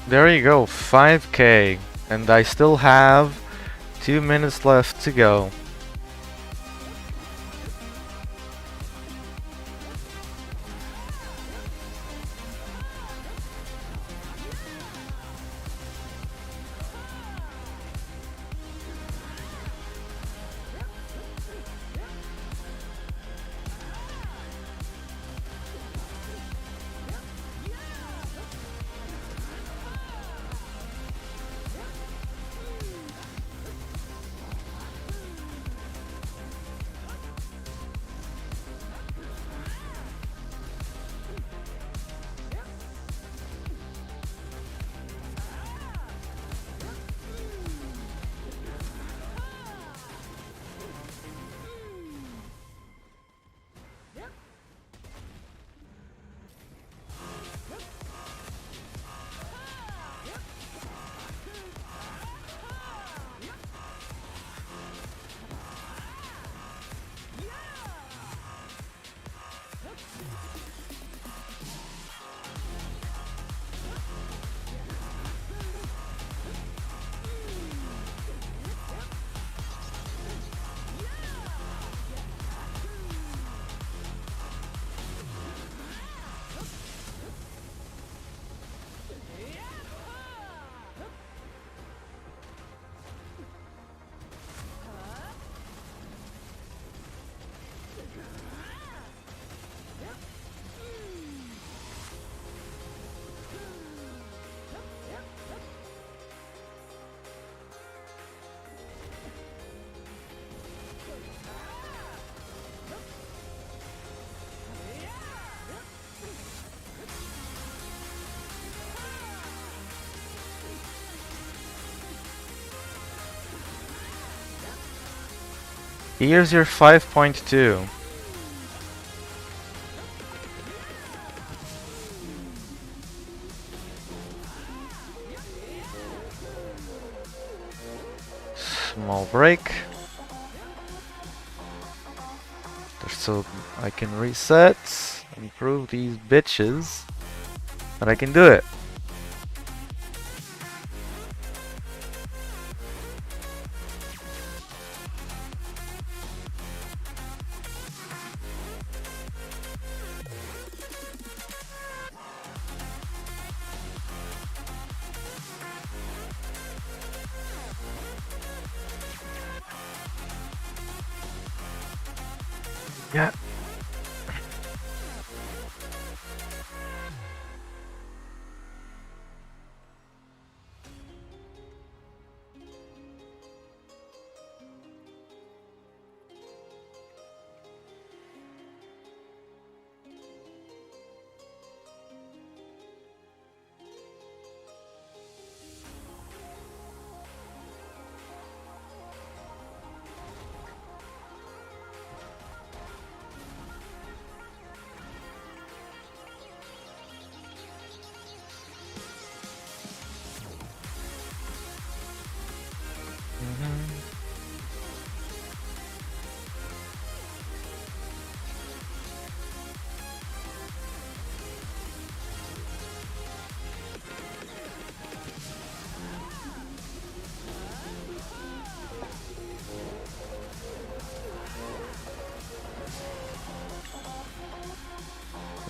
There you go, 5k. And I still have 2 minutes left to go. Here's your 5.2. Small break. So I can reset, improve these bitches, but I can do it. Yeah.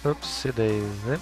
Oopsie daisy.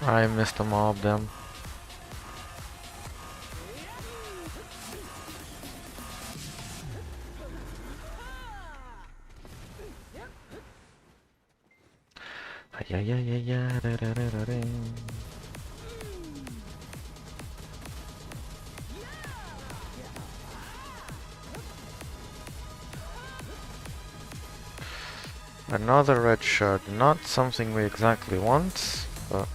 I missed a mob them. yeah, yeah, yeah, da, da, da, da, da. Another red shard, not something we exactly want, but...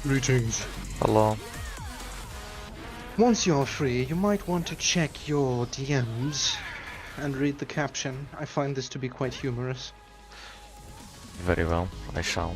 Greetings. Hello. Once you're free, you might want to check your DMs and read the caption. I find this to be quite humorous. Very well, I shall.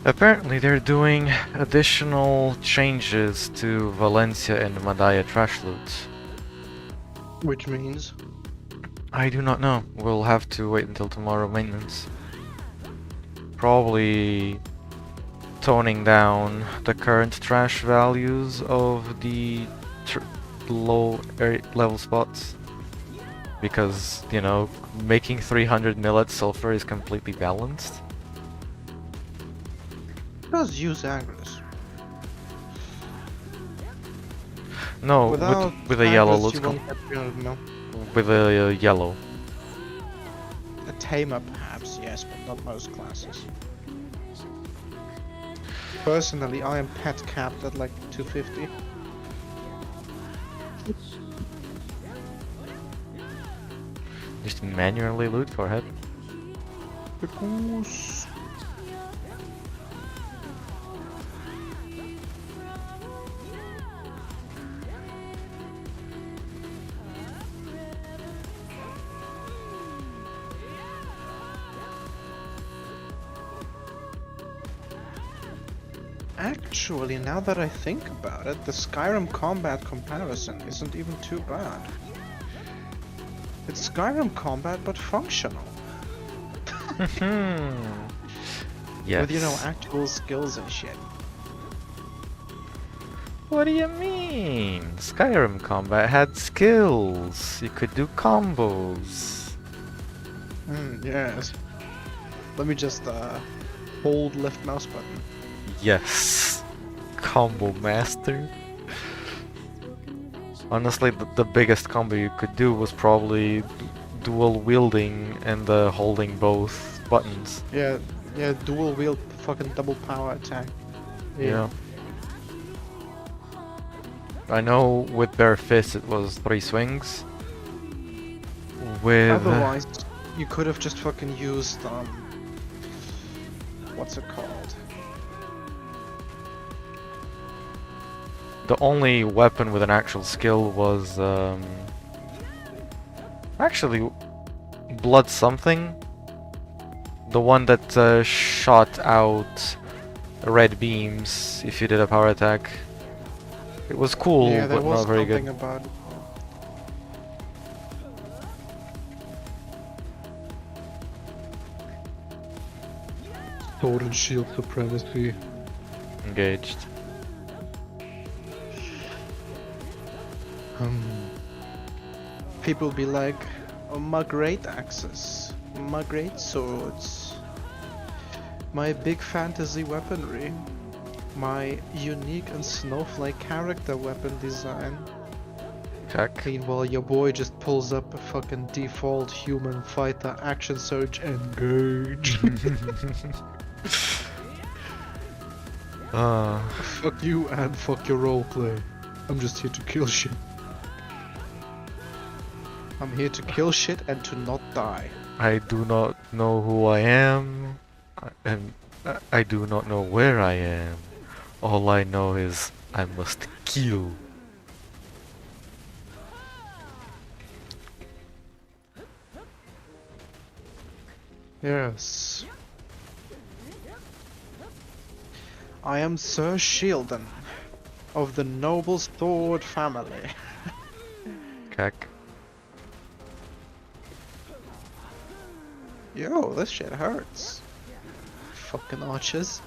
Apparently they're doing additional changes to Valencia and Madaya trash loot. Which means? I do not know. We'll have to wait until tomorrow maintenance. Probably toning down the current trash values of the low level spots. Because, you know, making 300 millet sulfur is completely balanced. Does use Agris. No, Without with a yellow, Agris, let's you go. won't get 300 mil. With a yellow. A tamer perhaps, yes, but not most classes. Personally, I am pet capped at like 250. Just manually loot, go ahead. Because... Actually, now that I think about it, the Skyrim combat comparison isn't even too bad. It's Skyrim combat, but functional. Yes. With, you know, actual skills and shit. What do you mean? Skyrim combat had skills. You could do combos. Yes. Let me just, hold left mouse button. Yes. Combo master. Honestly, the biggest combo you could do was probably dual wielding and holding both buttons. Yeah, dual wield fucking double power attack. Yeah. I know with bare fists it was 3 swings. With Otherwise, you could have just fucking used, what's it called? the only weapon with an actual skill was actually blood something. The one that shot out red beams if you did a power attack. It was cool, Yeah, there but was not very something good. about it. Sword and shield supremacy. Engaged. People be like, oh, my great axes, my great swords, my big fantasy weaponry, my unique and snowflake character weapon design. Check. Meanwhile, your boy just pulls up a fucking default human fighter action surge engage. Fuck you and fuck your roleplay. I'm just here to kill shit. I'm here to kill shit and to not die. I do not know who I am, and I do not know where I am. All I know is I must kill. Yes. I am Sir Shielden of the noble sword family. Cack. Yo, this shit hurts. Fucking archers.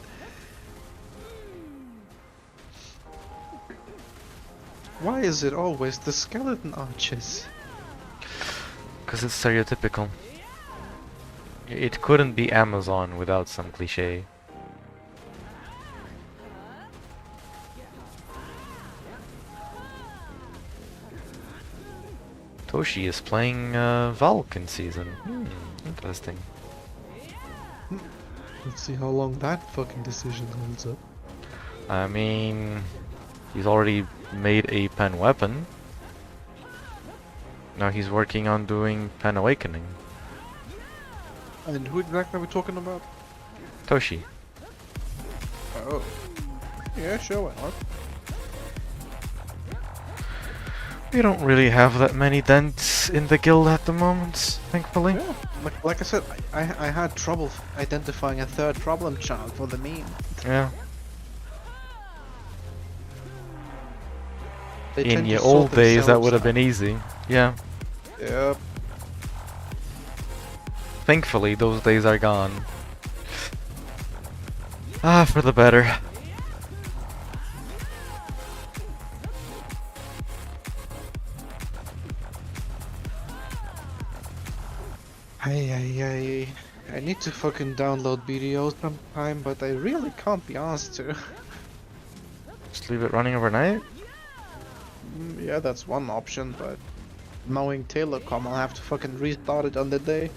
Why is it always the skeleton archers? Because it's stereotypical. It couldn't be Amazon without some cliche. Toshi is playing Vulcan season. Interesting. Let's see how long that fucking decision holds up. I mean, he's already made a pen weapon. Now he's working on doing Pen Awakening. And who exactly are we talking about? Toshi. Oh. Yeah, sure, why not? We don't really have that many dents in the guild at the moment, thankfully. Yeah, like I said, I had trouble identifying a third problem child for the meme. Yeah. They In tend to your sort old days, that themselves would have out. been easy. Yeah. Yep. Thankfully, those days are gone. Ah, for the better. I need to fucking download BDO sometime, but I really can't be asked to. Just leave it running overnight? Yeah, that's one option, but knowing Telecom, I'll have to fucking restart it on the day.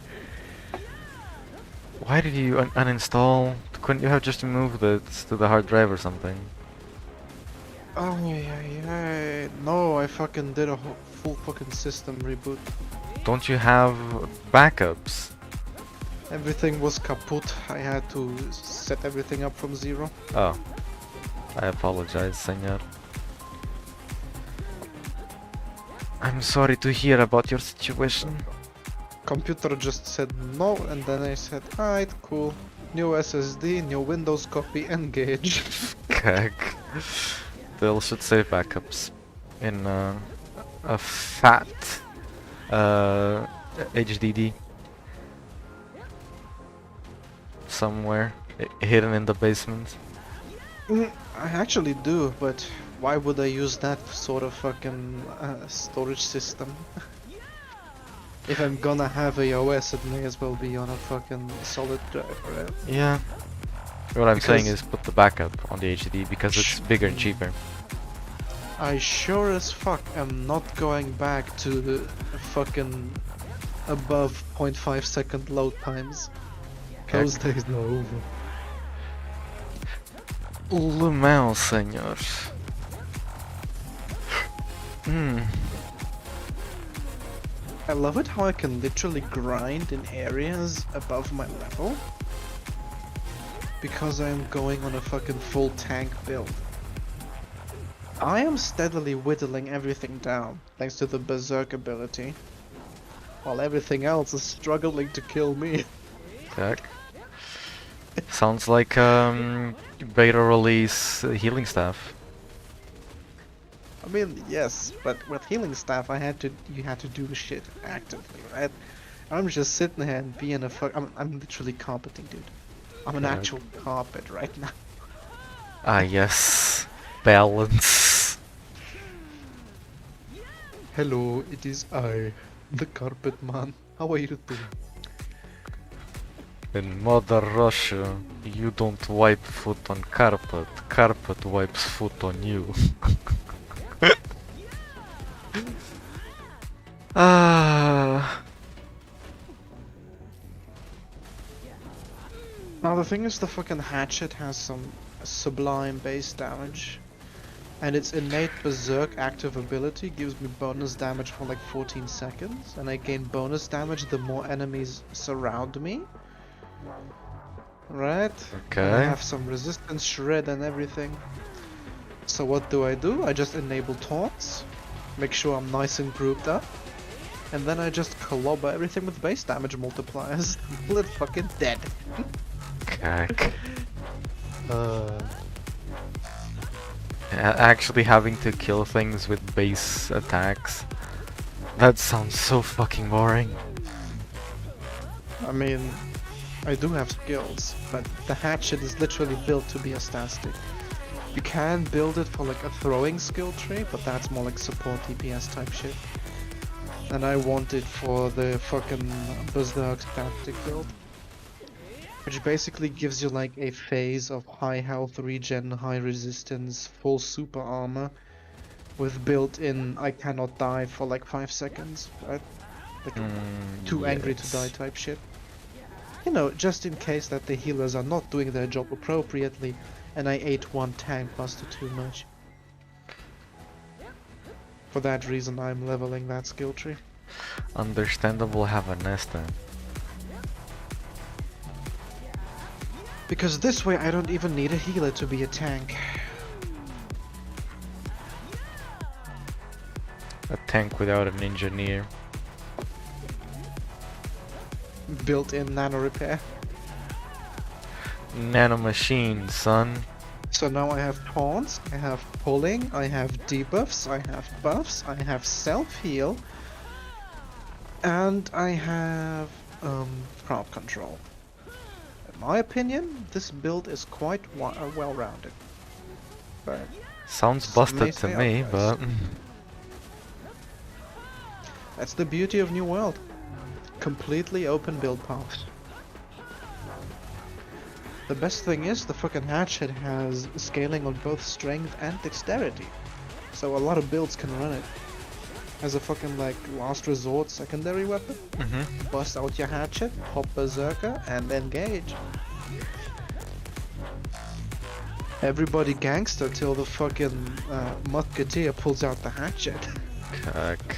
Why did you uninstall? Couldn't you have just moved it to the hard drive or something? Oh, no, I fucking did a full fucking system reboot. Don't you have backups? Everything was kaput. I had to set everything up from zero. Oh, I apologize, senor. I'm sorry to hear about your situation. Computer just said no, and then I said, alright, cool. New SSD, new Windows copy, engage. Keg. They'll should save backups in a fat HDD somewhere hidden in the basement. I actually do, but why would I use that sort of fucking storage system? If I'm gonna have a OS, it may as well be on a fucking solid drive, right? Yeah. What I'm saying Because- is put the backup on the HDD because it's bigger and cheaper. I sure as fuck am not going back to the fucking above 0.5 second load times. Those days are over. Lumel, senor. I love it how I can literally grind in areas above my level. Because I'm going on a fucking full tank build. I am steadily whittling everything down, thanks to the berserk ability. While everything else is struggling to kill me. Heck. Sounds like beta release healing staff. I mean, yes, but with healing staff, you had to do shit actively, right? I'm just sitting here and being a I'm literally carpeting, dude. I'm an Correct. actual carpet right now. Ah yes, balance. Hello, it is I, the carpet man. How are you doing? In Mother Russia, you don't wipe foot on carpet, carpet wipes foot on you. Ah. Now the thing is, the fucking hatchet has some sublime base damage. And its innate berserk active ability gives me bonus damage for like 14 seconds. And I gain bonus damage the more enemies surround me. Right? And I Okay. have some resistance shred and everything. So what do? I just enable taunts. Make sure I'm nice and grouped up. And then I just clobber everything with base damage multipliers. Bullet fucking dead. Cack. Actually having to kill things with base attacks. That sounds so fucking boring. I mean, I do have skills, but the hatchet is literally built to be a stat stick. You can build it for like a throwing skill tree, but that's more like support DPS type shit. And I want it for the fucking berserk tactic build. Which basically gives you like a phase of high health regen, high resistance, full super armor, with built-in I cannot die for like 5 seconds, right? Like too angry to Yes. die type shit. You know, just in case that the healers are not doing their job appropriately and I ate one tank buster too much. For that reason I'm leveling that skill tree. Understandable, have a nest then. Because this way I don't even need a healer to be a tank. A tank without an engineer. Built-in nano repair. Nanomachine, son. So now I have taunts, I have pulling, I have debuffs, I have buffs, I have self-heal, and I have crowd control. In my opinion, this build is quite well-rounded. But Sounds Some may busted to say me, otherwise. but that's the beauty of New World. Completely open build paths. The best thing is the fucking hatchet has scaling on both strength and dexterity. So a lot of builds can run it. As a fucking like last resort secondary weapon. Bust out your hatchet, hop berserker, and engage. Everybody gangster till the fucking musketeer pulls out the hatchet. Cack.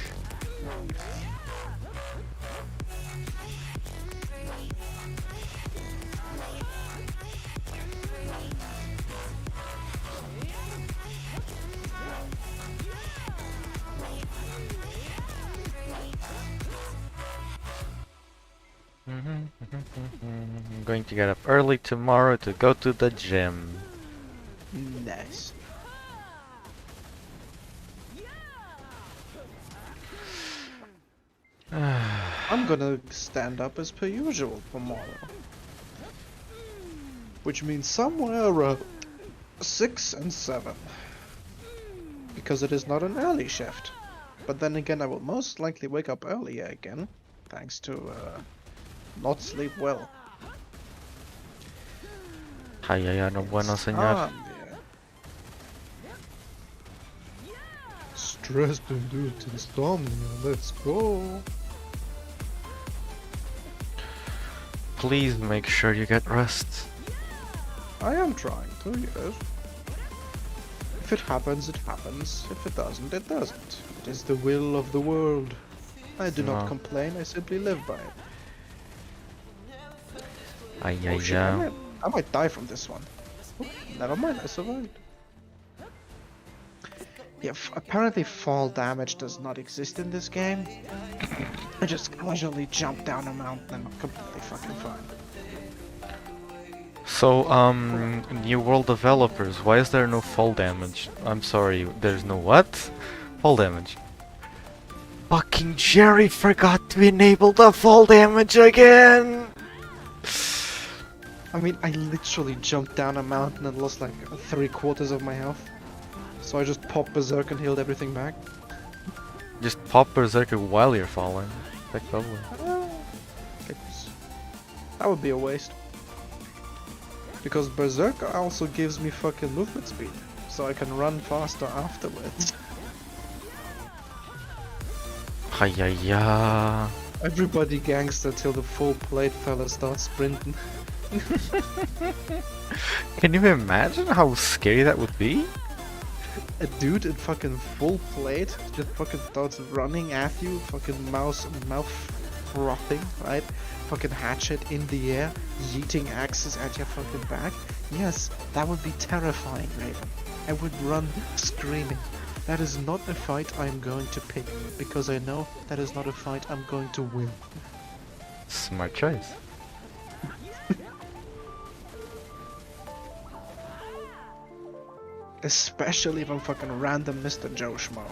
I'm going to get up early tomorrow to go to the gym. Nice. I'm gonna stand up as per usual tomorrow. Which means somewhere around 6 and 7. Because it is not an early shift. But then again, I will most likely wake up earlier again. Thanks to not sleep well. Ay, ay, ay, no bueno, señor. Yeah. Stress-induced insomnia, let's go. Please make sure you get rest. I am trying to, yes. If it happens, it happens. If it doesn't, it doesn't. It is the will of the world. I do not No. complain, I simply live by it. Ay, Oh ay, shit, ay. I might die from this one. Oh, never mind, I survived. Yeah, apparently fall damage does not exist in this game. I just casually jump down a mountain and I'm completely fucking fine. So, New World developers, why is there no fall damage? I'm sorry, there's no what? Fall damage. Fucking Jerry forgot to enable the fall damage again! I mean, I literally jumped down a mountain and lost like 3/4 of my health. So I just popped Berserk and healed everything back. Just pop Berserker while you're falling. Effectively. That would be a waste. Because Berserker also gives me fucking movement speed. So I can run faster afterwards. Ay, ay, ay. Everybody gangster till the full plate fella starts sprinting. Can you imagine how scary that would be? A dude in fucking full plate just fucking starts running at you, fucking mouth frothing, right? Fucking hatchet in the air, yeeting axes at your fucking back. Yes, that would be terrifying, Raven. I would run screaming. That is not a fight I'm going to pick, because I know that is not a fight I'm going to win. Smart choice. Especially if I'm fucking random Mr. Joe Schmo.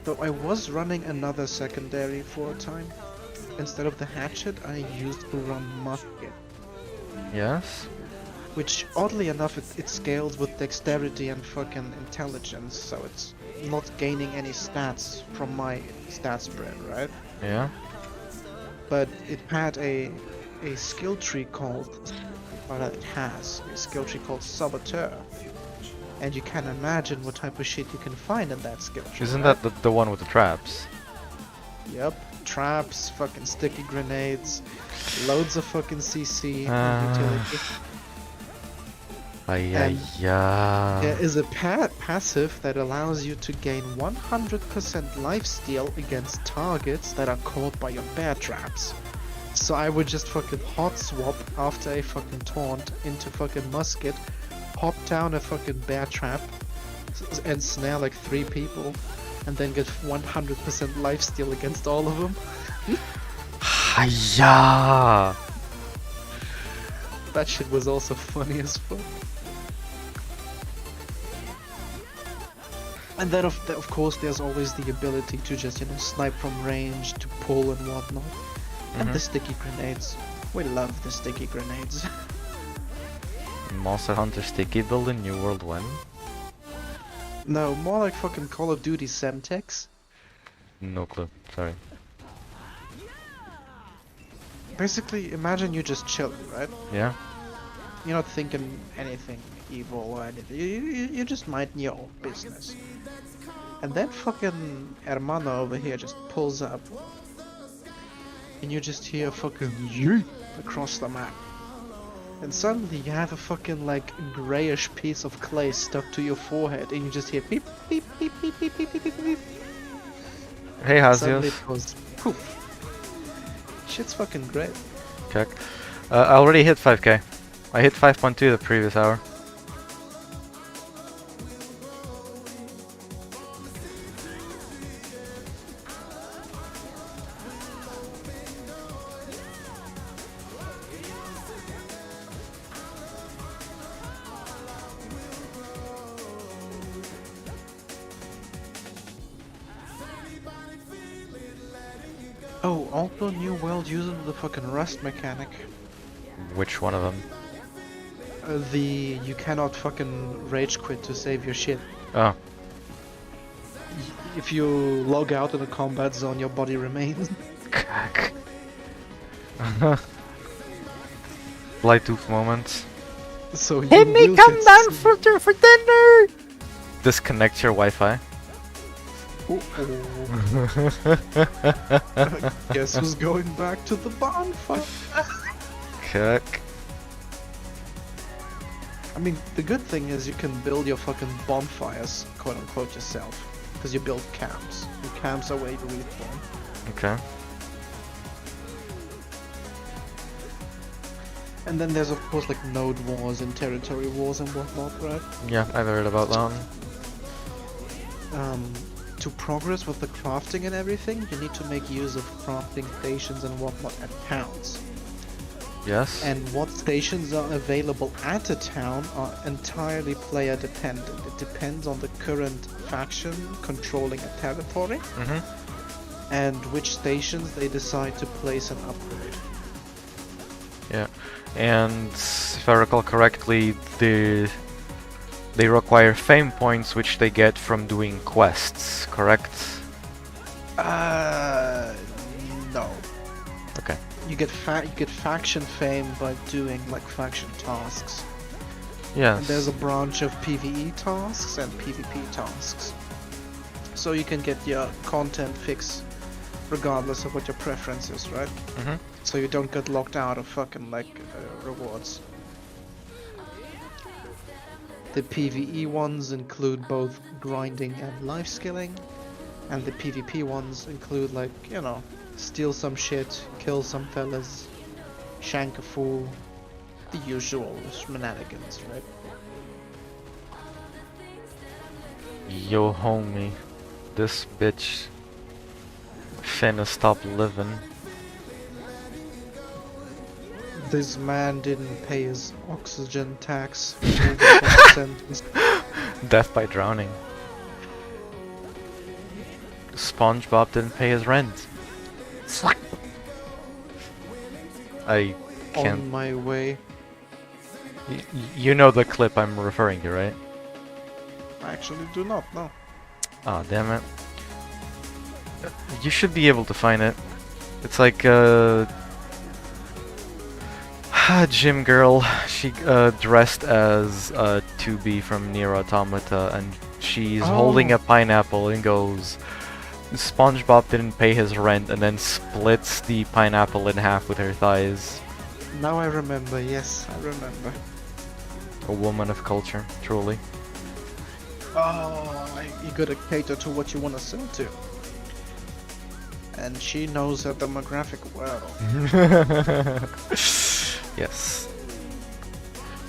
Though I was running another secondary for a time. Instead of the hatchet, I used to run musket. Yes? Which, oddly enough, it scales with dexterity and fucking intelligence, so it's not gaining any stats from my stat spread, right? Yeah? But it had a skill tree called... Well, it has a skill tree called Saboteur. And you can imagine what type of shit you can find in that skill tree. Isn't right? that the one with the traps? Yep. Traps, fucking sticky grenades, loads of fucking CC and utility. Ay, And ay, ay. there is a passive that allows you to gain 100% lifesteal against targets that are caught by your bear traps. So I would just fucking hot swap after a fucking taunt into fucking musket, hop down a fucking bear trap, and snare like 3 people, and then get 100% lifesteal against all of them. Hiya! That shit was also funny as fuck. And then of course there's always the ability to just, you know, snipe from range, to pull and whatnot. And the sticky grenades. We love the sticky grenades. Monster Hunter Sticky build in New World 1? No, more like fucking Call of Duty Semtex. No clue, sorry. Basically, imagine you just chilling, right? Yeah? You're not thinking anything evil or anything. You're just minding your own business. And then fucking Hermano over here just pulls up. And you just hear fucking yeet across the map. And suddenly you have a fucking like grayish piece of clay stuck to your forehead and you just hear beep beep beep beep beep beep beep beep beep. Hey, Suddenly Hazios. it goes poof. Shit's fucking great. Check. I already hit 5k. I hit 5.2 the previous hour. also new world using the fucking rust mechanic. Which one of them? You cannot fucking rage quit to save your shit. Oh, If you log out in a combat zone, your body remains. Bluetooth moments. So Hey, you me will come get down some- for dinner! Disconnect your Wi-Fi. Guess who's going back to the bonfire? Cook. I mean, the good thing is you can build your fucking bonfires, quote unquote, yourself. Because you build camps. And camps are where you respawn. Okay. And then there's of course like node wars and territory wars and whatnot, right? Yeah, I've heard about that one. To progress with the crafting and everything, you need to make use of crafting stations and whatnot at towns. Yes. And what stations are available at a town are entirely player dependent. It depends on the current faction controlling a territory Mm-hmm. and which stations they decide to place and upgrade. Yeah. And if I recall correctly, they require fame points which they get from doing quests, correct? No. Okay. You get faction fame by doing like faction tasks. Yes. And there's a branch of PvE tasks and PvP tasks. So you can get your content fix regardless of what your preference is, right? Mm-hmm. So you don't get locked out of fucking like rewards. The PvE ones include both grinding and life skilling, and the PvP ones include like, you know, steal some shit, kill some fellas, shank a fool, the usual shenanigans, right? Yo, homie. This bitch finna stop living. This man didn't pay his oxygen tax. Sentence. Death by drowning. SpongeBob didn't pay his rent. I can't. On my way. You know the clip I'm referring to, right? I actually do not know. Ah, damn it. You should be able to find it. It's like gym girl. She dressed as 2B from Nier Automata, and she's holding Oh. a pineapple and goes, SpongeBob didn't pay his rent, and then splits the pineapple in half with her thighs. Now I remember, yes, I remember. A woman of culture, truly. Oh, you gotta cater to what you wanna sell to. And she knows her demographic well. Yes.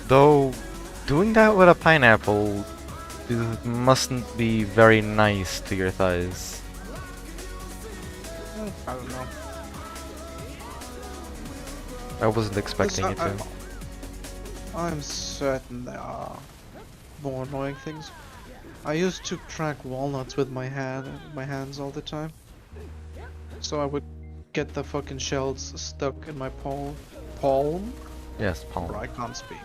Though, doing that with a pineapple mustn't be very nice to your thighs. I don't know. I wasn't expecting it to. I'm certain there are more annoying things. I used to track walnuts with my hands all the time. So I would get the fucking shells stuck in my palm? Yes, Or palm. I can't speak.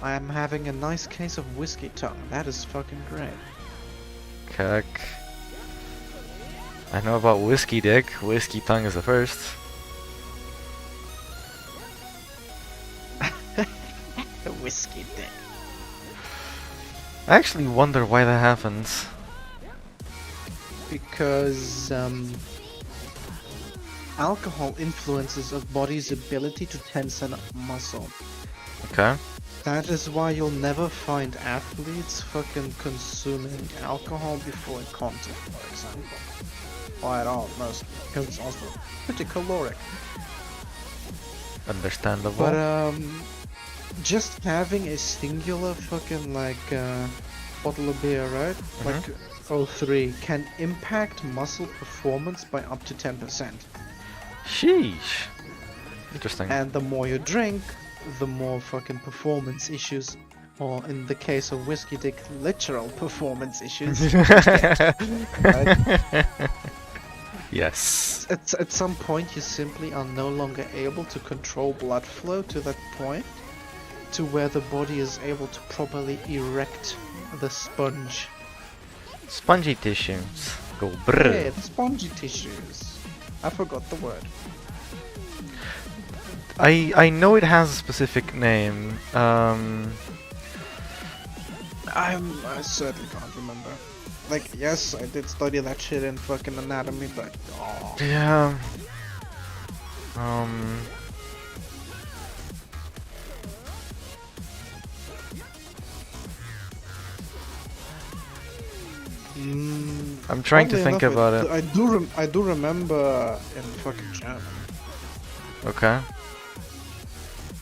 I am having a nice case of whiskey tongue. That is fucking great. Cuck. I know about whiskey dick. Whiskey tongue is the first. A whiskey dick. I actually wonder why that happens. Because alcohol influences a body's ability to tension up muscle. Okay. That is why you'll never find athletes fucking consuming alcohol before contact, for example. Or at all, mostly, because it's also pretty caloric. Understandable. But just having a singular fucking like bottle of beer, right? Like 03 can impact muscle performance by up to 10%. Sheesh. Interesting. And the more you drink, the more fucking performance issues, or in the case of whiskey dick, literal performance issues. Right? Yes. At some point, you simply are no longer able to control blood flow to that point, to where the body is able to properly erect the sponge. Spongy tissues. Go Yeah, brr. the spongy tissues. I forgot the word. I know it has a specific name. I certainly can't remember. Like, yes, I did study that shit in fucking anatomy, but oh. Yeah. I'm trying to Oddly think enough, about it. I do remember in fucking German, Okay.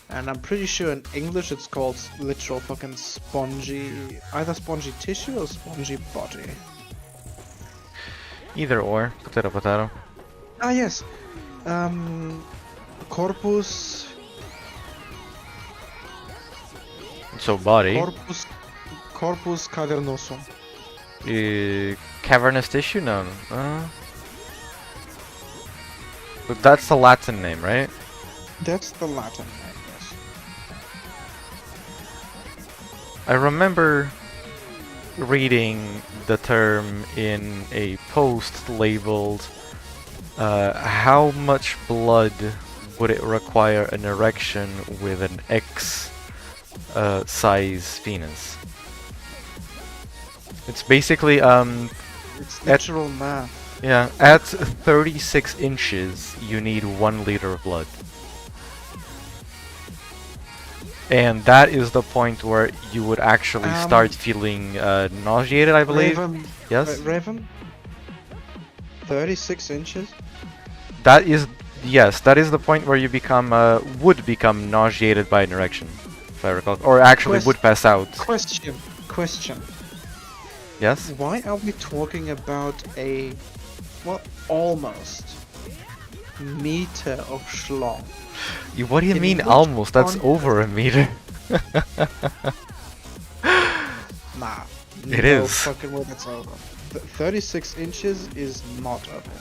and I'm pretty sure in English it's called literal fucking spongy, either spongy tissue or spongy body. Either or. Potato, potato. Ah yes, corpus, So body. corpus cavernosum. Cavernous tissue? No. But that's the Latin name, right? That's the Latin name, yes. I remember reading the term in a post labeled how much blood would it require an erection with an X size penis? It's basically It's natural math. yeah, at 36 inches you need 1 liter of blood. And that is the point where you would actually start feeling nauseated, I believe. Raven, Yes? Raven? 36 inches? That is, yes, that is the point where you become, would become nauseated by an erection, if I recall. Or actually would pass out. Question. Yes? Why are we talking about a, well, almost meter of schlong? What do you In mean which almost? That's context? over a meter. Nah. It no is. fucking way that's over. 36 inches is not over a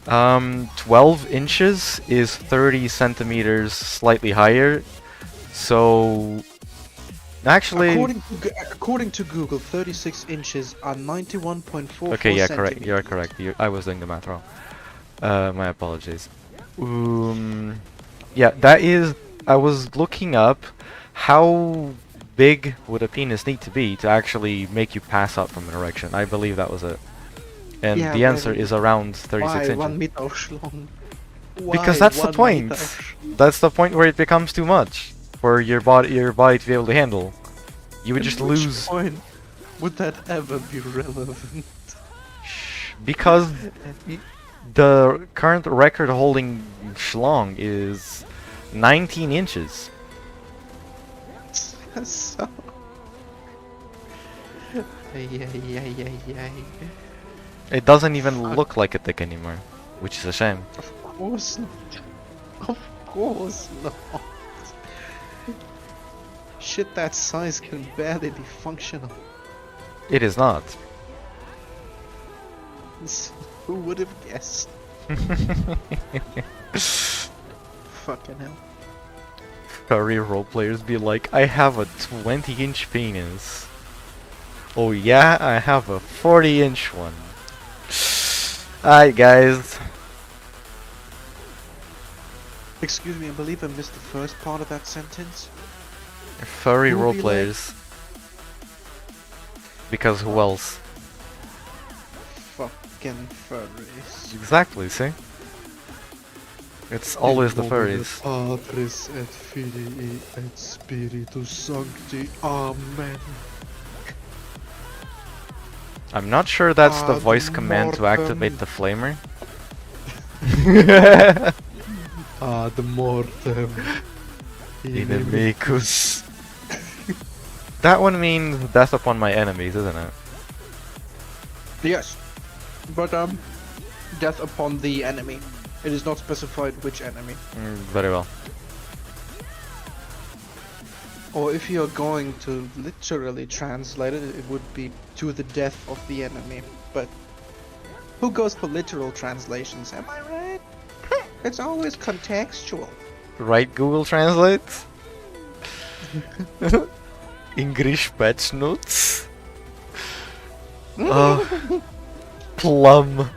meter. 12 inches is 30 centimeters slightly higher. So, actually... According to Google, 36 inches are 91.44 Okay, yeah, correct. centimeters. You're correct. I was doing the math wrong. My apologies. Yeah, that is... I was looking up how big would a penis need to be to actually make you pass out from an erection. I believe that was it. And Yeah, the answer Raven, is around 36 Why inches. 1 meter of schlong? Because Why that's the 1 point. meter of That's the point where it becomes too much for your body to be able to handle. You would At just which lose point would that ever be relevant? because the current record holding schlong is 19 inches. So... Yeah. It doesn't even look like a dick anymore, which is a shame. Of course not. Of course not. Shit that size can barely be functional. It is not. Who would have guessed? Fucking hell. Furry roleplayers be like, I have a 20-inch penis. Oh yeah, I have a 40-inch one. Alright guys. Excuse me, I believe I missed the first part of that sentence. Furry Who would be like- roleplayers. Because who else? Fucking furries. Exactly, see? It's always the furries. Patris et Filii et Spiritus Sancti. Amen. I'm not sure that's the voice Ad command to mortem. activate the flamer. Ad mortem. Inimicus. That one means death upon my enemies, isn't it? Yes. But death upon the enemy. It is not specified which enemy. Very well. Or if you're going to literally translate it, it would be to the death of the enemy. But Who goes for literal translations? Am I right? It's always contextual. Right, Google Translate? English patch notes? Plum.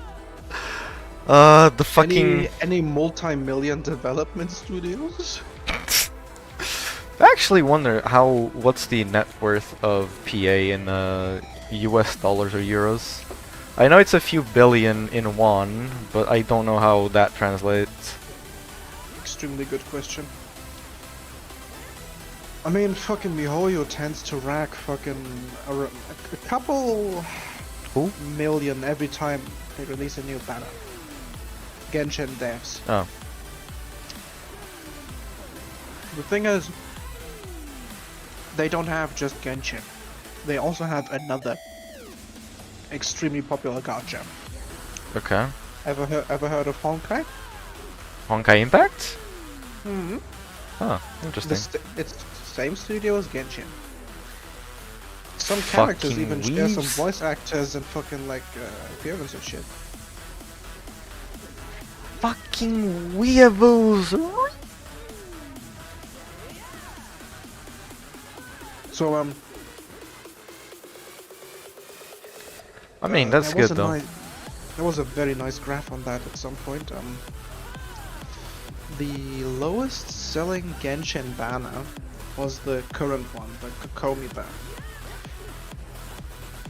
The fucking... Any multi-million development studios? I actually wonder what's the net worth of PA in US dollars or euros? I know it's a few billion in won, but I don't know how that translates. Extremely good question. I mean, fucking MiHoYo tends to rack fucking a couple Who? million every time they release a new banner. Genshin devs. Oh. The thing is, they don't have just Genshin. They also have another extremely popular gacha. Okay. Ever heard of Honkai? Honkai Impact? Mm-hmm. Oh, interesting. It's the same studio as Genshin. Some characters Fucking even share some weebs. voice actors and fucking like appearance and shit. Fucking weeaboos! So I mean, that's there was good a though. there was a very nice graph on that at some point. The lowest selling Genshin banner was the current one, the Kokomi banner.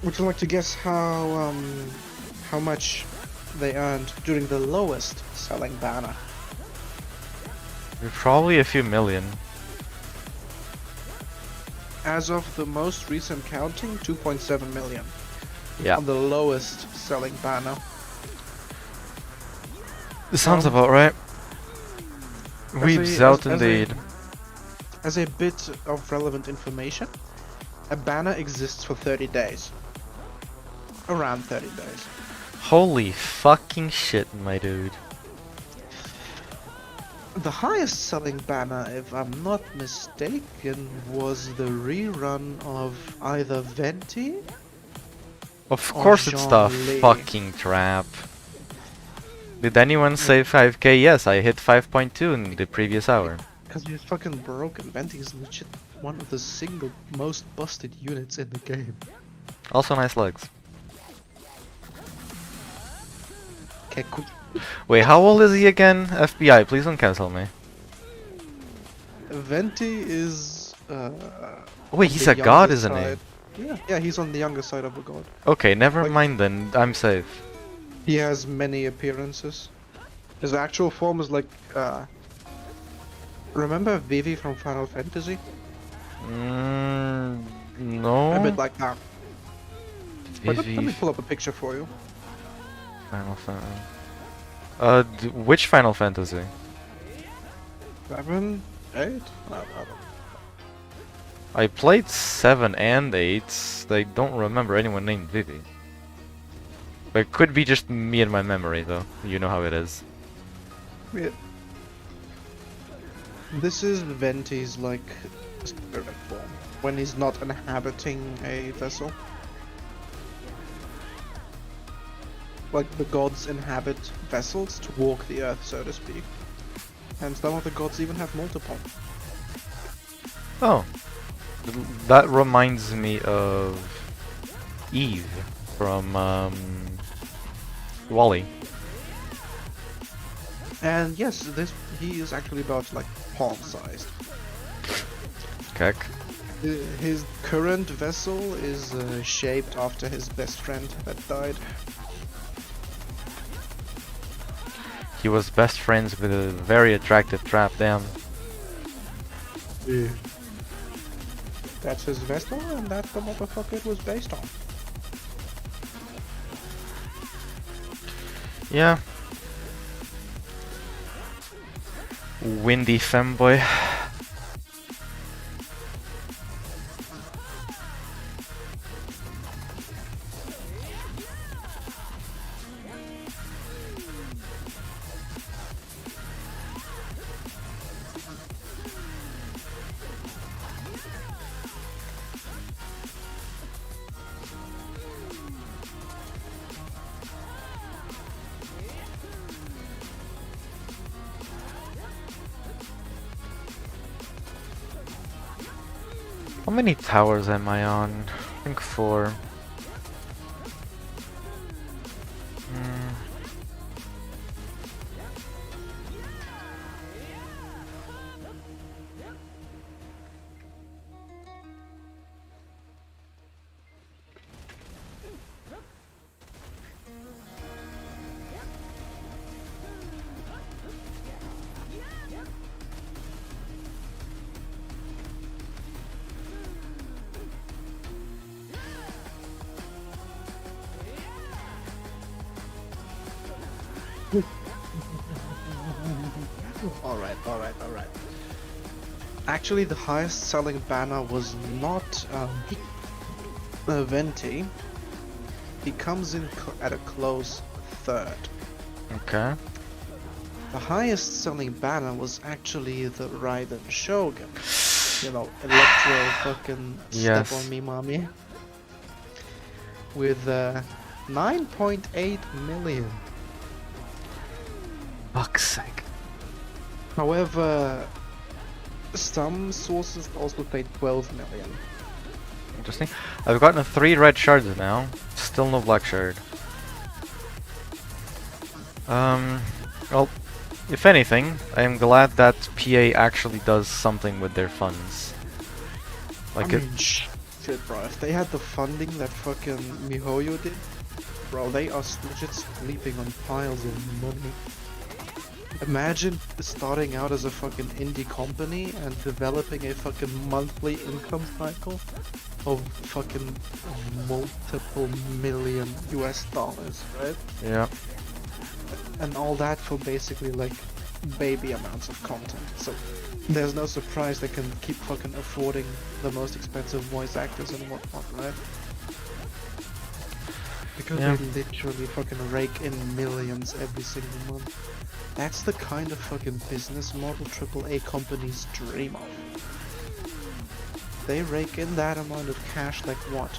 Would you like to guess how much they earned during the lowest selling banner? Probably a few million. As of the most recent counting, 2.7 million. Yeah. On the lowest selling banner. This sounds Um, about right. as Weebs a- out as a- indeed. As a bit of relevant information, a banner exists for 30 days. Around 30 days. Holy fucking shit, my dude. The highest selling banner, if I'm not mistaken, was the rerun of either Venti. Of Or course it's the Jean-Lee. fucking trap. Did anyone say 5k? Yes, I hit 5.2 in the previous hour. Because you're fucking broken. Venti is legit one of the single most busted units in the game. Also nice legs. Okay, cool. Wait, how old is he again? FBI, please don't cancel me. Venti is Wait, on he's the a god, younger isn't he? side. Yeah, he's on the younger side of a god. Okay, never Like- mind then. I'm safe. He has many appearances. His actual form is like, remember Vivi from Final Fantasy? No. A bit like that. Wait, let me Vivi pull up a picture for you. Final Fantasy. Which Final Fantasy? 7, 8? I played 7 and 8. I don't remember anyone named Vivi. It could be just me and my memory, though. You know how it is. Yeah. This is Venti's like spirit form when he's not inhabiting a vessel. Like the gods inhabit vessels to walk the earth, so to speak. And some of the gods even have multiple. Oh. That reminds me of Eve from Wally. And yes, he is actually about like palm-sized. Kek. His current vessel is shaped after his best friend that died. He was best friends with a very attractive trap, damn. Yeah. That's his vessel, and that's the motherfucker it was based on. Yeah. Windy femboy. How many towers am I on? I think 4. Hmm. Alright. Actually, the highest selling banner was not Venti. He comes in at a close third. Okay. The highest selling banner was actually the Raiden Shogun. You know, Electro fucking Yes. step on me, mommy. With 9.8 million. Fuck's sake. However, some sources also say 12 million. Interesting. I've gotten 3 red shards now. Still no black shard. Well, if anything, I am glad that PA actually does something with their funds. Like I mean, shit, bro. If they had the funding that fucking MiHoYo did, bro, they are legit sleeping on piles of money. Imagine starting out as a fucking indie company and developing a fucking monthly income cycle of fucking multiple million US dollars, right? Yeah. And all that for basically like baby amounts of content. So there's no surprise they can keep fucking affording the most expensive voice actors and whatnot, right? Because Yeah. they literally fucking rake in millions every single month. That's the kind of fucking business model AAA companies dream of. They rake in that amount of cash like what?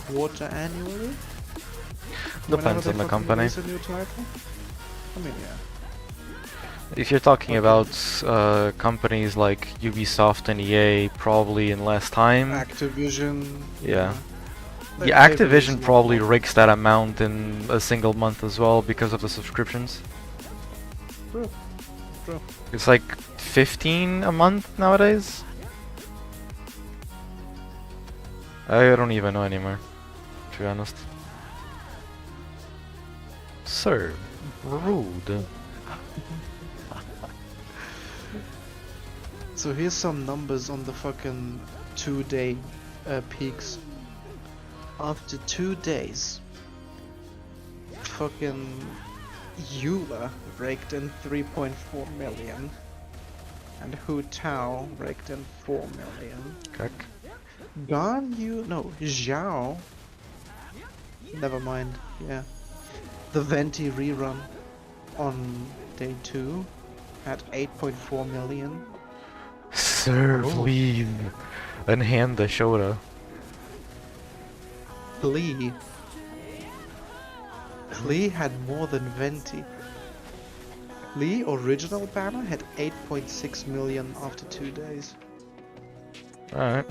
Quarter annually? Depends on the company. A new title? I mean, yeah. If you're talking Okay. about companies like Ubisoft and EA, probably in less time. Activision. Yeah. They- Yeah, they release Activision a lot probably more. rakes that amount in a single month as well because of the subscriptions. True. True. It's like 15 a month nowadays. I don't even know anymore, to be honest. Sir, rude. So here's some numbers on the fucking 2-day peaks. After 2 days, fucking Eula raked in 3.4 million, and Hu Tao raked in 4 million. Kak. Zhao. Never mind. Yeah, the Venti rerun on day 2 at 8.4 million. Sir, Oh. please. And hand the Shota. Klee had more than Venti. Klee original banner had 8.6 million after 2 days. Alright.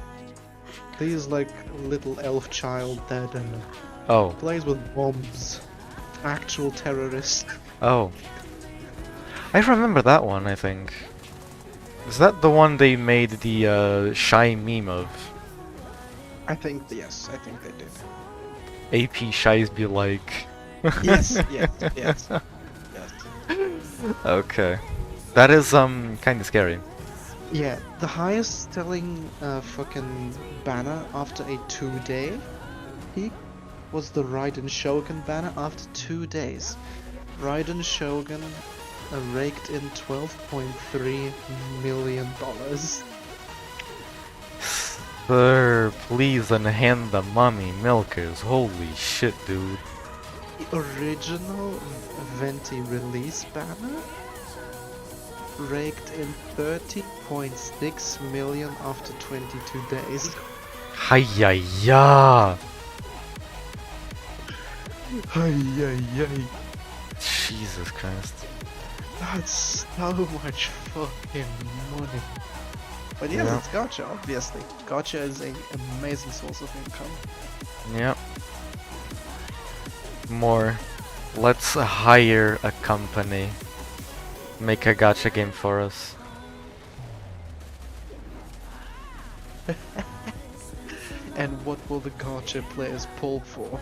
Klee is like a little elf child that Oh. plays with bombs. Actual terrorist. Oh. I remember that one, I think. Is that the one they made the shy meme of? I think yes, I think they did. AP shies be like. Yes. Yes. Okay. That is kinda scary. Yeah, the highest selling fucking banner after a 2-day peak was the Raiden Shogun banner after 2 days. Raiden Shogun raked in $12.3 million. Sir, please unhand the mummy milkers. Holy shit, dude. The original Venti release banner raked in 30.6 million after 22 days. Hi-ya-ya! Ay. Jesus Christ. That's so much fucking money. But yes, Yeah. it's gacha, obviously. Gacha is an amazing source of income. Yep. More. Let's hire a company. Make a gacha game for us. And what will the gacha players pull for?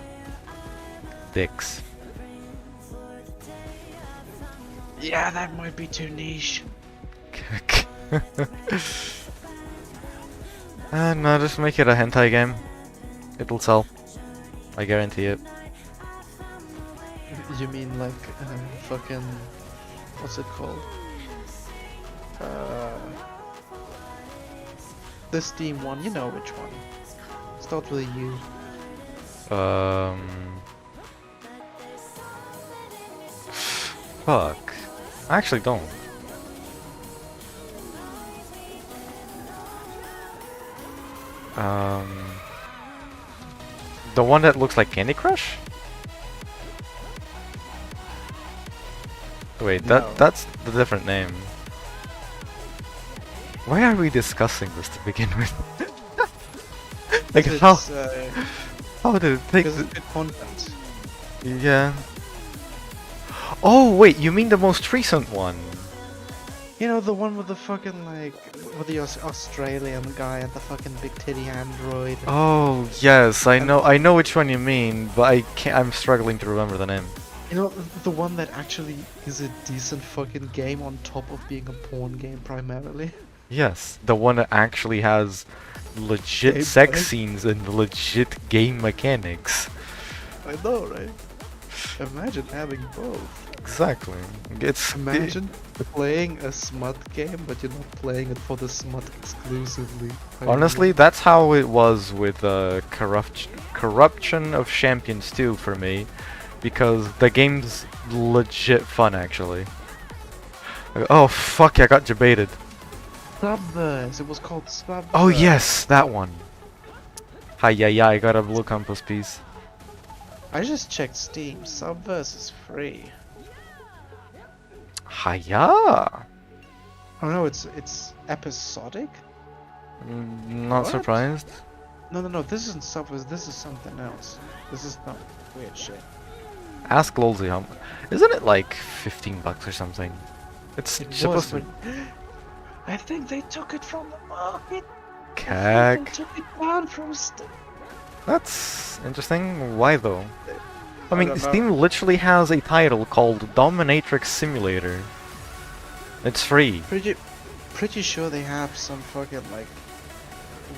Dicks. Yeah, that might be too niche. No, just make it a hentai game. It'll sell. I guarantee it. You mean like fucking what's it called? The Steam one, you know which one. Start with a U. Fuck. I actually don't. The one that looks like Candy Crush? Wait, No. that's the different name. Why are we discussing this to begin with? Like It's, how did it take because it's good content. Yeah. Oh wait, you mean the most recent one? You know, the one with the fucking like with the Australian guy and the fucking big titty android. Oh yes, I know which one you mean, but I'm struggling to remember the name. You know, the one that actually is a decent fucking game on top of being a porn game primarily. Yes, the one that actually has legit sex Gameplay. scenes and legit game mechanics. I know, right? Imagine having both. Exactly. Imagine playing a smut game, but you're not playing it for the smut exclusively. Honestly, that's how it was with Corruption of Champions 2 for me, because the game's legit fun actually. Oh fuck, I got debated. Subverse. It was called Subverse. Oh yes, that one. Hi, yeah, I got a blue compass piece. I just checked Steam. Subverse is free. Hiya! Oh no, it's episodic. Not What? surprised. No. This isn't Subverse. This is something else. This is not weird shit. Ask Lolzy how. Isn't it like $15 or something? It's It supposed was, to. but I think they took it from the market. They Cack. took it down from Steam. That's interesting. Why though? I I mean, don't know. Steam literally has a title called Dominatrix Simulator. It's free. Pretty sure they have some fucking like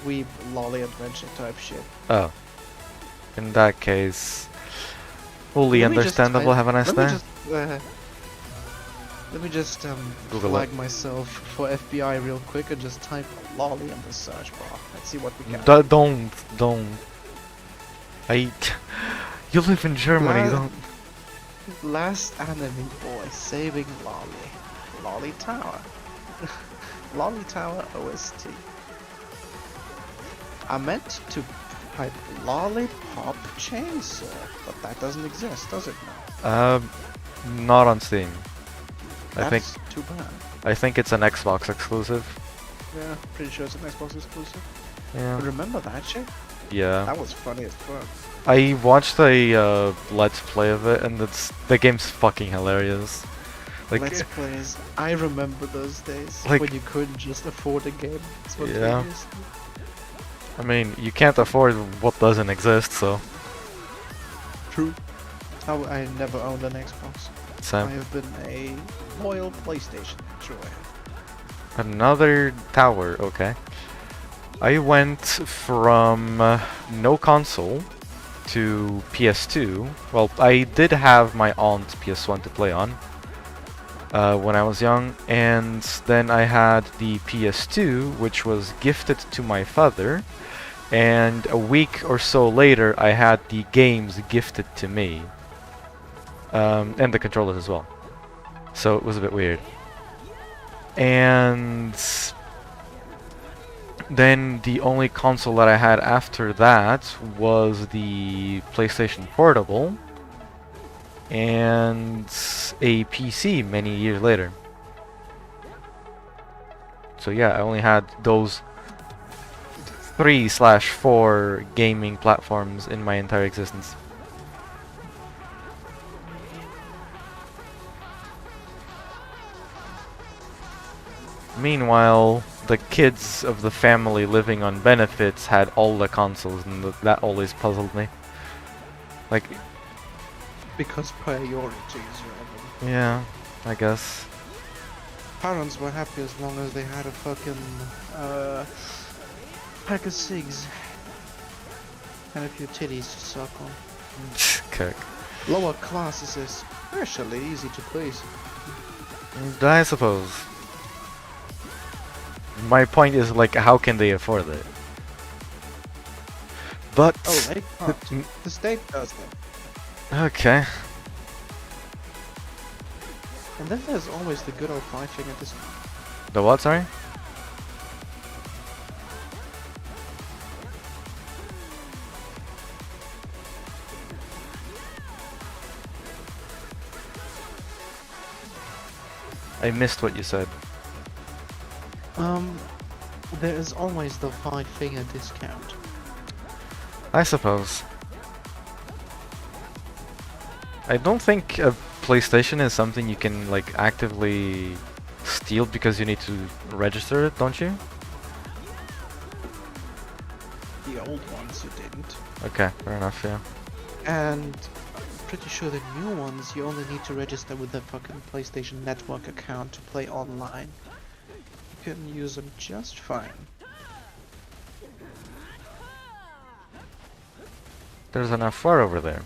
weeb lolly adventure type shit. Oh. In that case, fully Let me just understandable. type- Have a nice day. Let me just Google flag it. myself for FBI real quick and just type lolly in the search bar. Let's see what we get. Don't. I. You live in Germany. Well- Don't. Last enemy boy saving lolly. Lolly Tower. Lolly Tower OST. I meant to type lollipop chainsaw, but that doesn't exist, does it now? Not on Steam. That's too bad. I think it's an Xbox exclusive. Yeah, pretty sure it's an Xbox exclusive. Yeah. Remember that shit? Yeah. That was funny as fuck. I watched a let's play of it, and the game's fucking hilarious. Like, Let's plays. I remember those days Like- when you couldn't just afford a game spontaneously. I mean, you can't afford what doesn't exist, so. True. I never owned an Xbox. I Same. have been a loyal PlayStation enjoyer. Another tower, okay. I went from no console to PS2. Well, I did have my aunt's PS1 to play on when I was young, and then I had the PS2, which was gifted to my father, and a week or so later I had the games gifted to me, and the controllers as well. So it was a bit weird. And then the only console that I had after that was the PlayStation Portable and a PC many years later. So yeah, I only had those 3/4 gaming platforms in my entire existence. Meanwhile, the kids of the family living on benefits had all the consoles, and that always puzzled me. Like, Because priorities, Raven. yeah, I guess. Parents were happy as long as they had a fucking pack of cigs and a few titties to suck on. Okay. Lower classes is especially easy to please. I suppose. My point is, like, how can they afford it? But... Oh, they can't. The state does them. Okay. And then there's always the good old 5-finger discount. The what, sorry? I missed what you said. There is always the 5-finger discount. I suppose. I don't think a PlayStation is something you can, like, actively steal because you need to register it, don't you? The old ones you didn't. Okay, fair enough, yeah. And I'm pretty sure the new ones you only need to register with the fucking PlayStation Network account to play online. You can use them just fine. There's an F4 over there.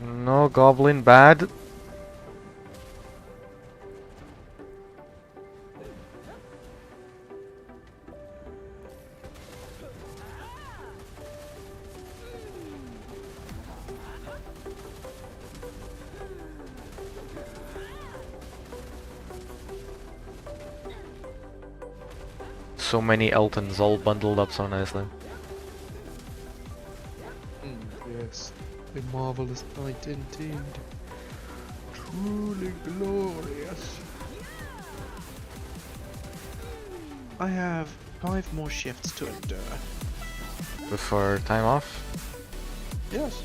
No goblin bad. So many Eltons all bundled up so nicely. Yes, a marvelous night indeed. Truly glorious. I have 5 more shifts to endure. Before time off? Yes.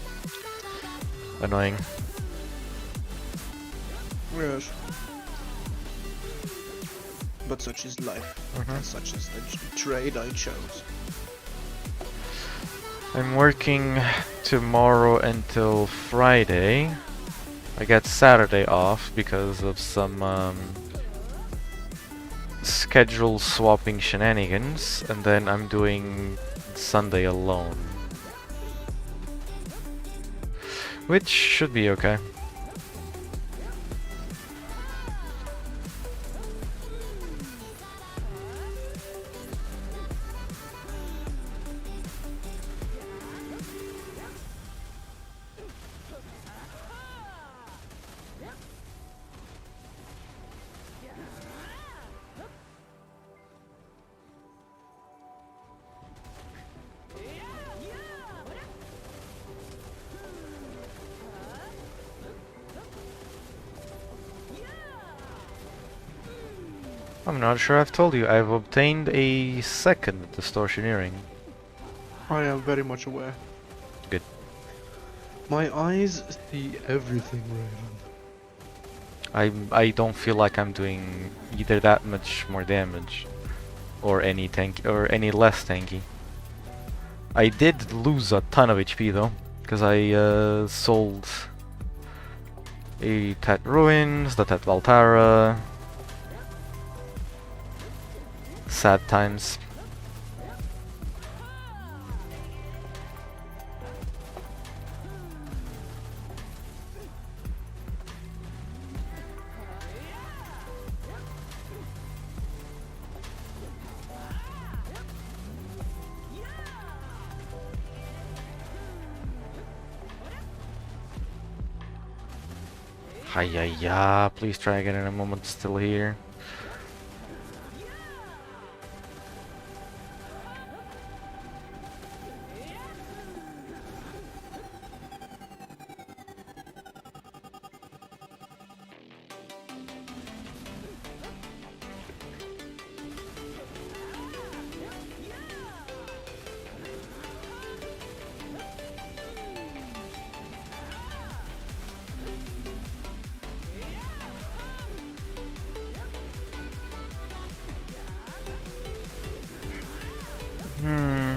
Annoying. Yes. But such is life. And such is the trade I chose. I'm working tomorrow until Friday. I get Saturday off because of some schedule swapping shenanigans, and then I'm doing Sunday alone. Which should be okay. I'm not sure I've told you, I've obtained a second distortioneering. I am very much aware. Good. My eyes see everything, Raven. I don't feel like I'm doing either that much more damage or any less tanky. I did lose a ton of HP though, because I sold a Tet Ruins, the Tet Valtara. Sad times. Hi-ya-ya, please try again in a moment, still here. Hmm.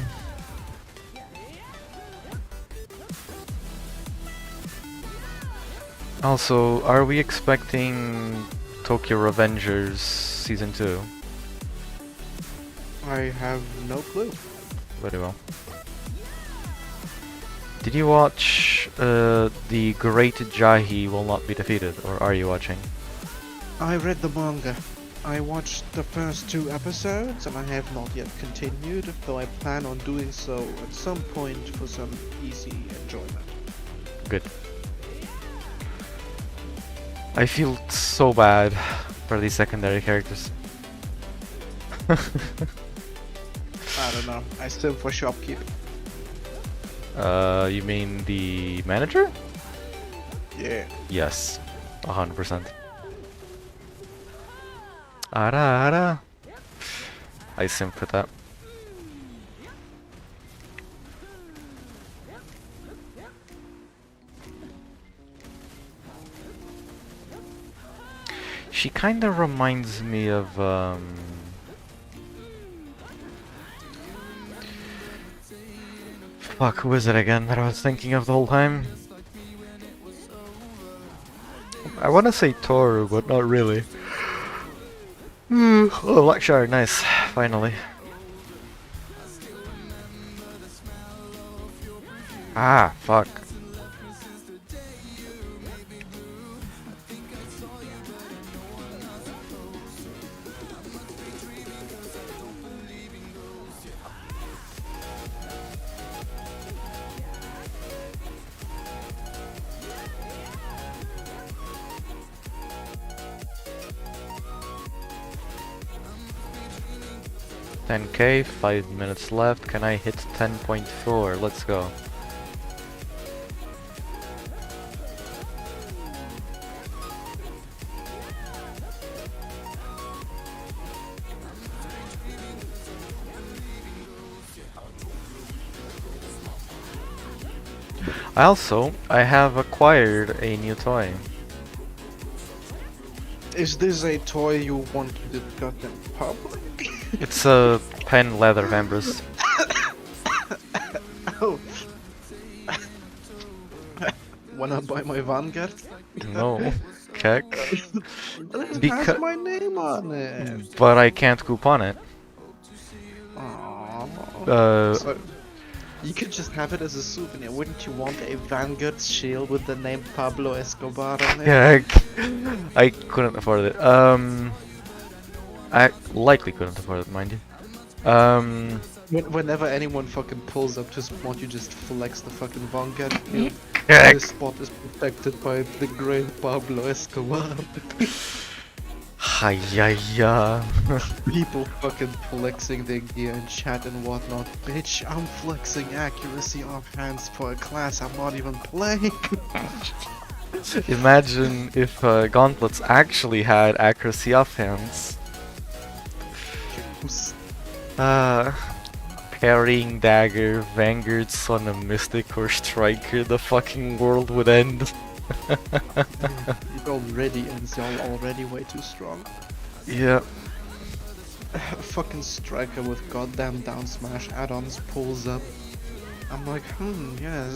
Also, are we expecting Tokyo Revengers Season 2? I have no clue. Very well. Did you watch The Great Jahi Will Not Be Defeated, or are you watching? I read the manga. I watched the first 2 episodes and I have not yet continued, though I plan on doing so at some point for some easy enjoyment. Good. I feel so bad for these secondary characters. I don't know. I still for shopkeep. You mean the manager? Yeah. Yes, 100%. Ara ara. I simp for that. She kinda reminds me of fuck, who is it again that I was thinking of the whole time? I wanna say Toru, but not really. Oh, Lakshar, nice, finally. Ah, fuck. $10K, 5 minutes left. Can I hit 10.4? Let's go. I have acquired a new toy. Is this a toy you want to discuss in public? It's a pen leather Vambrace. Oh. Wanna buy my Vanguard? No. Keck. It has my name on it. But I can't coupon it. Aww. So, you could just have it as a souvenir. Wouldn't you want a Vanguard shield with the name Pablo Escobar on it? Yeah, I couldn't afford it. I likely couldn't afford it, mind you. Whenever anyone fucking pulls up to spot, you just flex the fucking Vanguard shield. Keck. This spot is protected by the great Pablo Escobar. Hi-ya-ya. People fucking flexing their gear in chat and whatnot. Bitch, I'm flexing accuracy off hands for a class I'm not even playing. Imagine if gauntlets actually had accuracy offhands. Parrying dagger, Vanguard, Son of Mystic, or Striker, the fucking world would end. It already ends, y'all already way too strong. Yeah. Fucking Striker with goddamn down smash add-ons pulls up. I'm like, yeah.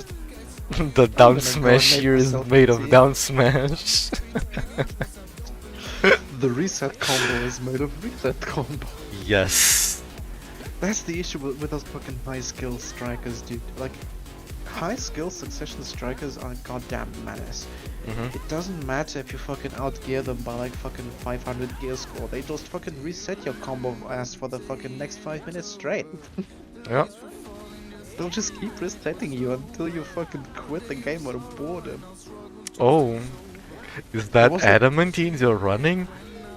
The down gonna go smash and make here is myself made of easy. down smash. The reset combo is made of reset combo. Yes. That's the issue with those fucking high skill strikers, dude. Like, high skill succession strikers are a goddamn menace. It doesn't matter if you fucking outgear them by like fucking 500 gear score, they just fucking reset your combo ass for the fucking next 5 minutes straight. Yeah. They'll just keep resetting you until you fucking quit the game out of boredom. Oh. Is that was a- adamantine you're running?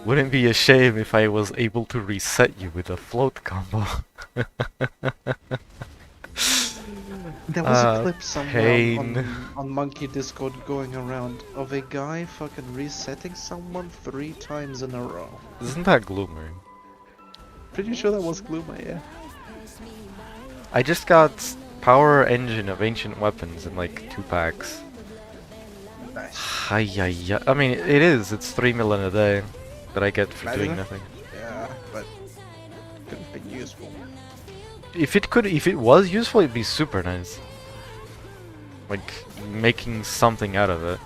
Wouldn't be a shame if I was able to reset you with a float combo. There was a clip somewhere pain. on Monkey Discord going around of a guy fucking resetting someone 3 times in a row. Isn't that Gloomer? Pretty sure that was Gloomer, yeah. I just got Power Engine of Ancient Weapons in like 2 packs. Nice. Hi-ya-ya. I mean, it is. It's 3 million a day that I get for Nice doing enough. nothing. Yeah, but could have been useful. if it was useful, it'd be super nice. Like making something out of it.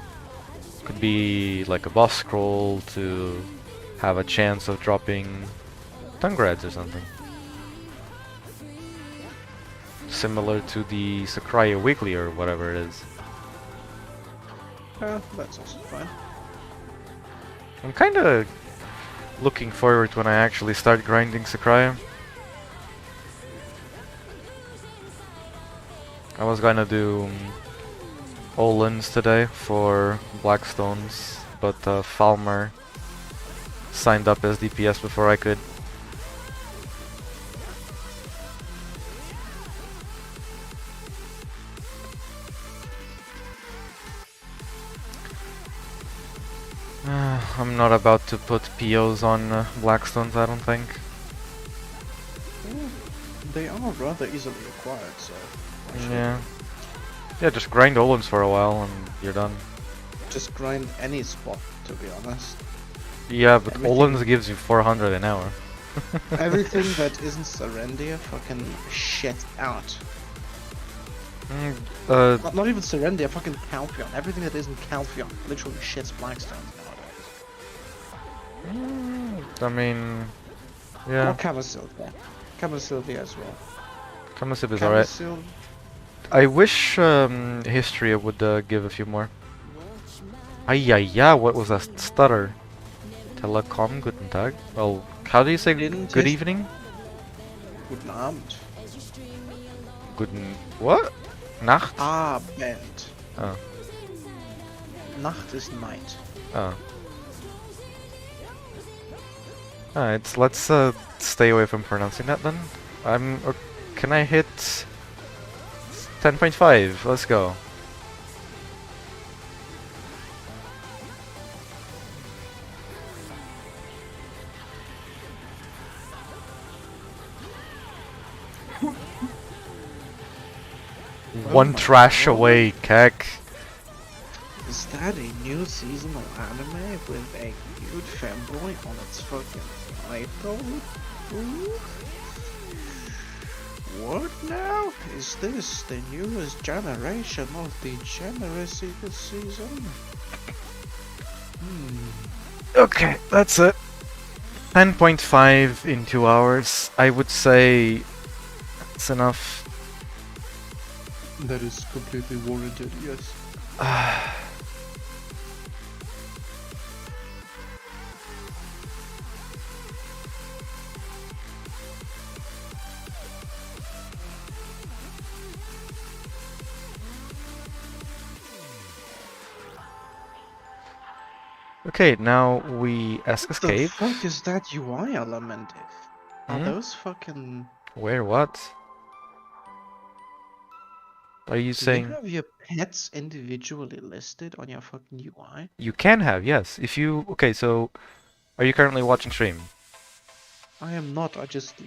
Could be like a boss scroll to have a chance of dropping Tungrads or something. Similar to the Sakraya Wiggly or whatever it is. That's also fine. I'm kinda looking forward when I actually start grinding Sakraya. I was gonna do Olens today for Blackstones, but Falmer signed up as DPS before I could. I'm not about to put POs on Blackstones, I don't think. They are rather easily acquired, so... Yeah. Yeah, just grind Olens for a while and you're done. Just grind any spot, to be honest. Yeah, but Everything- Olens gives you 400 an hour. Everything that isn't Serendia, fucking shit out. Not even Serendia, fucking Calphion. Everything that isn't Calphion literally shits Blackstones nowadays. I mean, Or yeah, Camasylvia. Camasylvia as well. Kamasib is alright. I wish History would give a few more. Ayaya, what was that stutter? Telekom, guten Tag. Well, how do you say Didn't good his- evening? Guten Abend. Guten... what? Nacht? Abend. Oh. Nacht is night. Oh. Alright, let's stay away from pronouncing that then. Can I hit 10.5? Let's go. One my trash God. away, Kek. Is that a new seasonal anime with a cute femboy on its fucking title? Ooh. What now? Is this the newest generation of degeneracy this season? Okay, that's it. 10.5 in 2 hours. I would say it's enough. That is completely warranted, yes. Okay, now we ask What the escape. fuck is that UI element? Are Hmm? those fucking... Where what? Are you Do you saying have your pets individually listed on your fucking UI? you can have, yes. If you okay, so are you currently watching stream? I am not, I'm just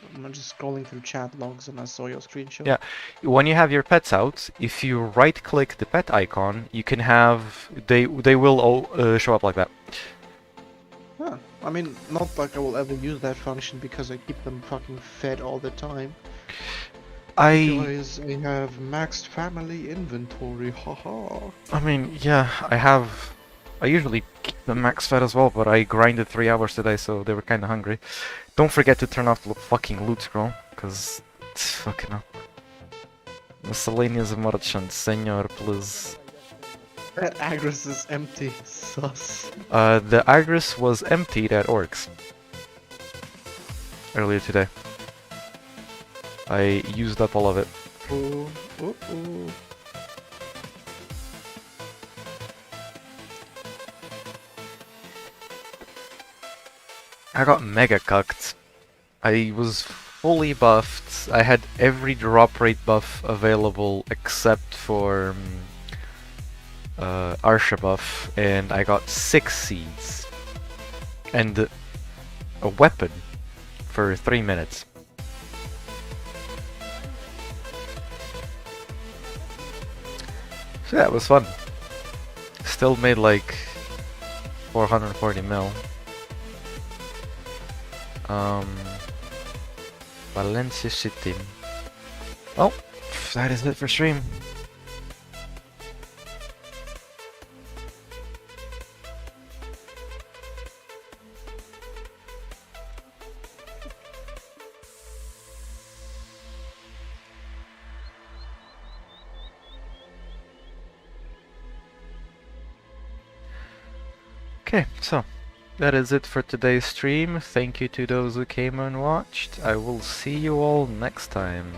scrolling through chat logs and I saw your screenshot. Yeah. When you have your pets out, if you right click the pet icon, you can have they will all show up like that. Huh. I mean, not like I will ever use that function because I keep them fucking fed all the time. Because I have maxed family inventory, haha. I mean, yeah, I usually keep them max fed as well, but I grinded 3 hours today, so they were kind of hungry. Don't forget to turn off the fucking loot scroll, because it's fucking up. Miscellaneous merchant, senor, please. That Agris is empty, sus. The Agris was emptied at Orcs earlier today. I used up all of it. Ooh, ooh, ooh. I got mega cucked. I was fully buffed. I had every drop rate buff available except for Arsha buff, and I got 6 seeds and a weapon for 3 minutes. So yeah, it was fun. Still made like 440 mil. Valencia City. Oh, that is it for stream. Okay, so that is it for today's stream. Thank you to those who came and watched. I will see you all next time.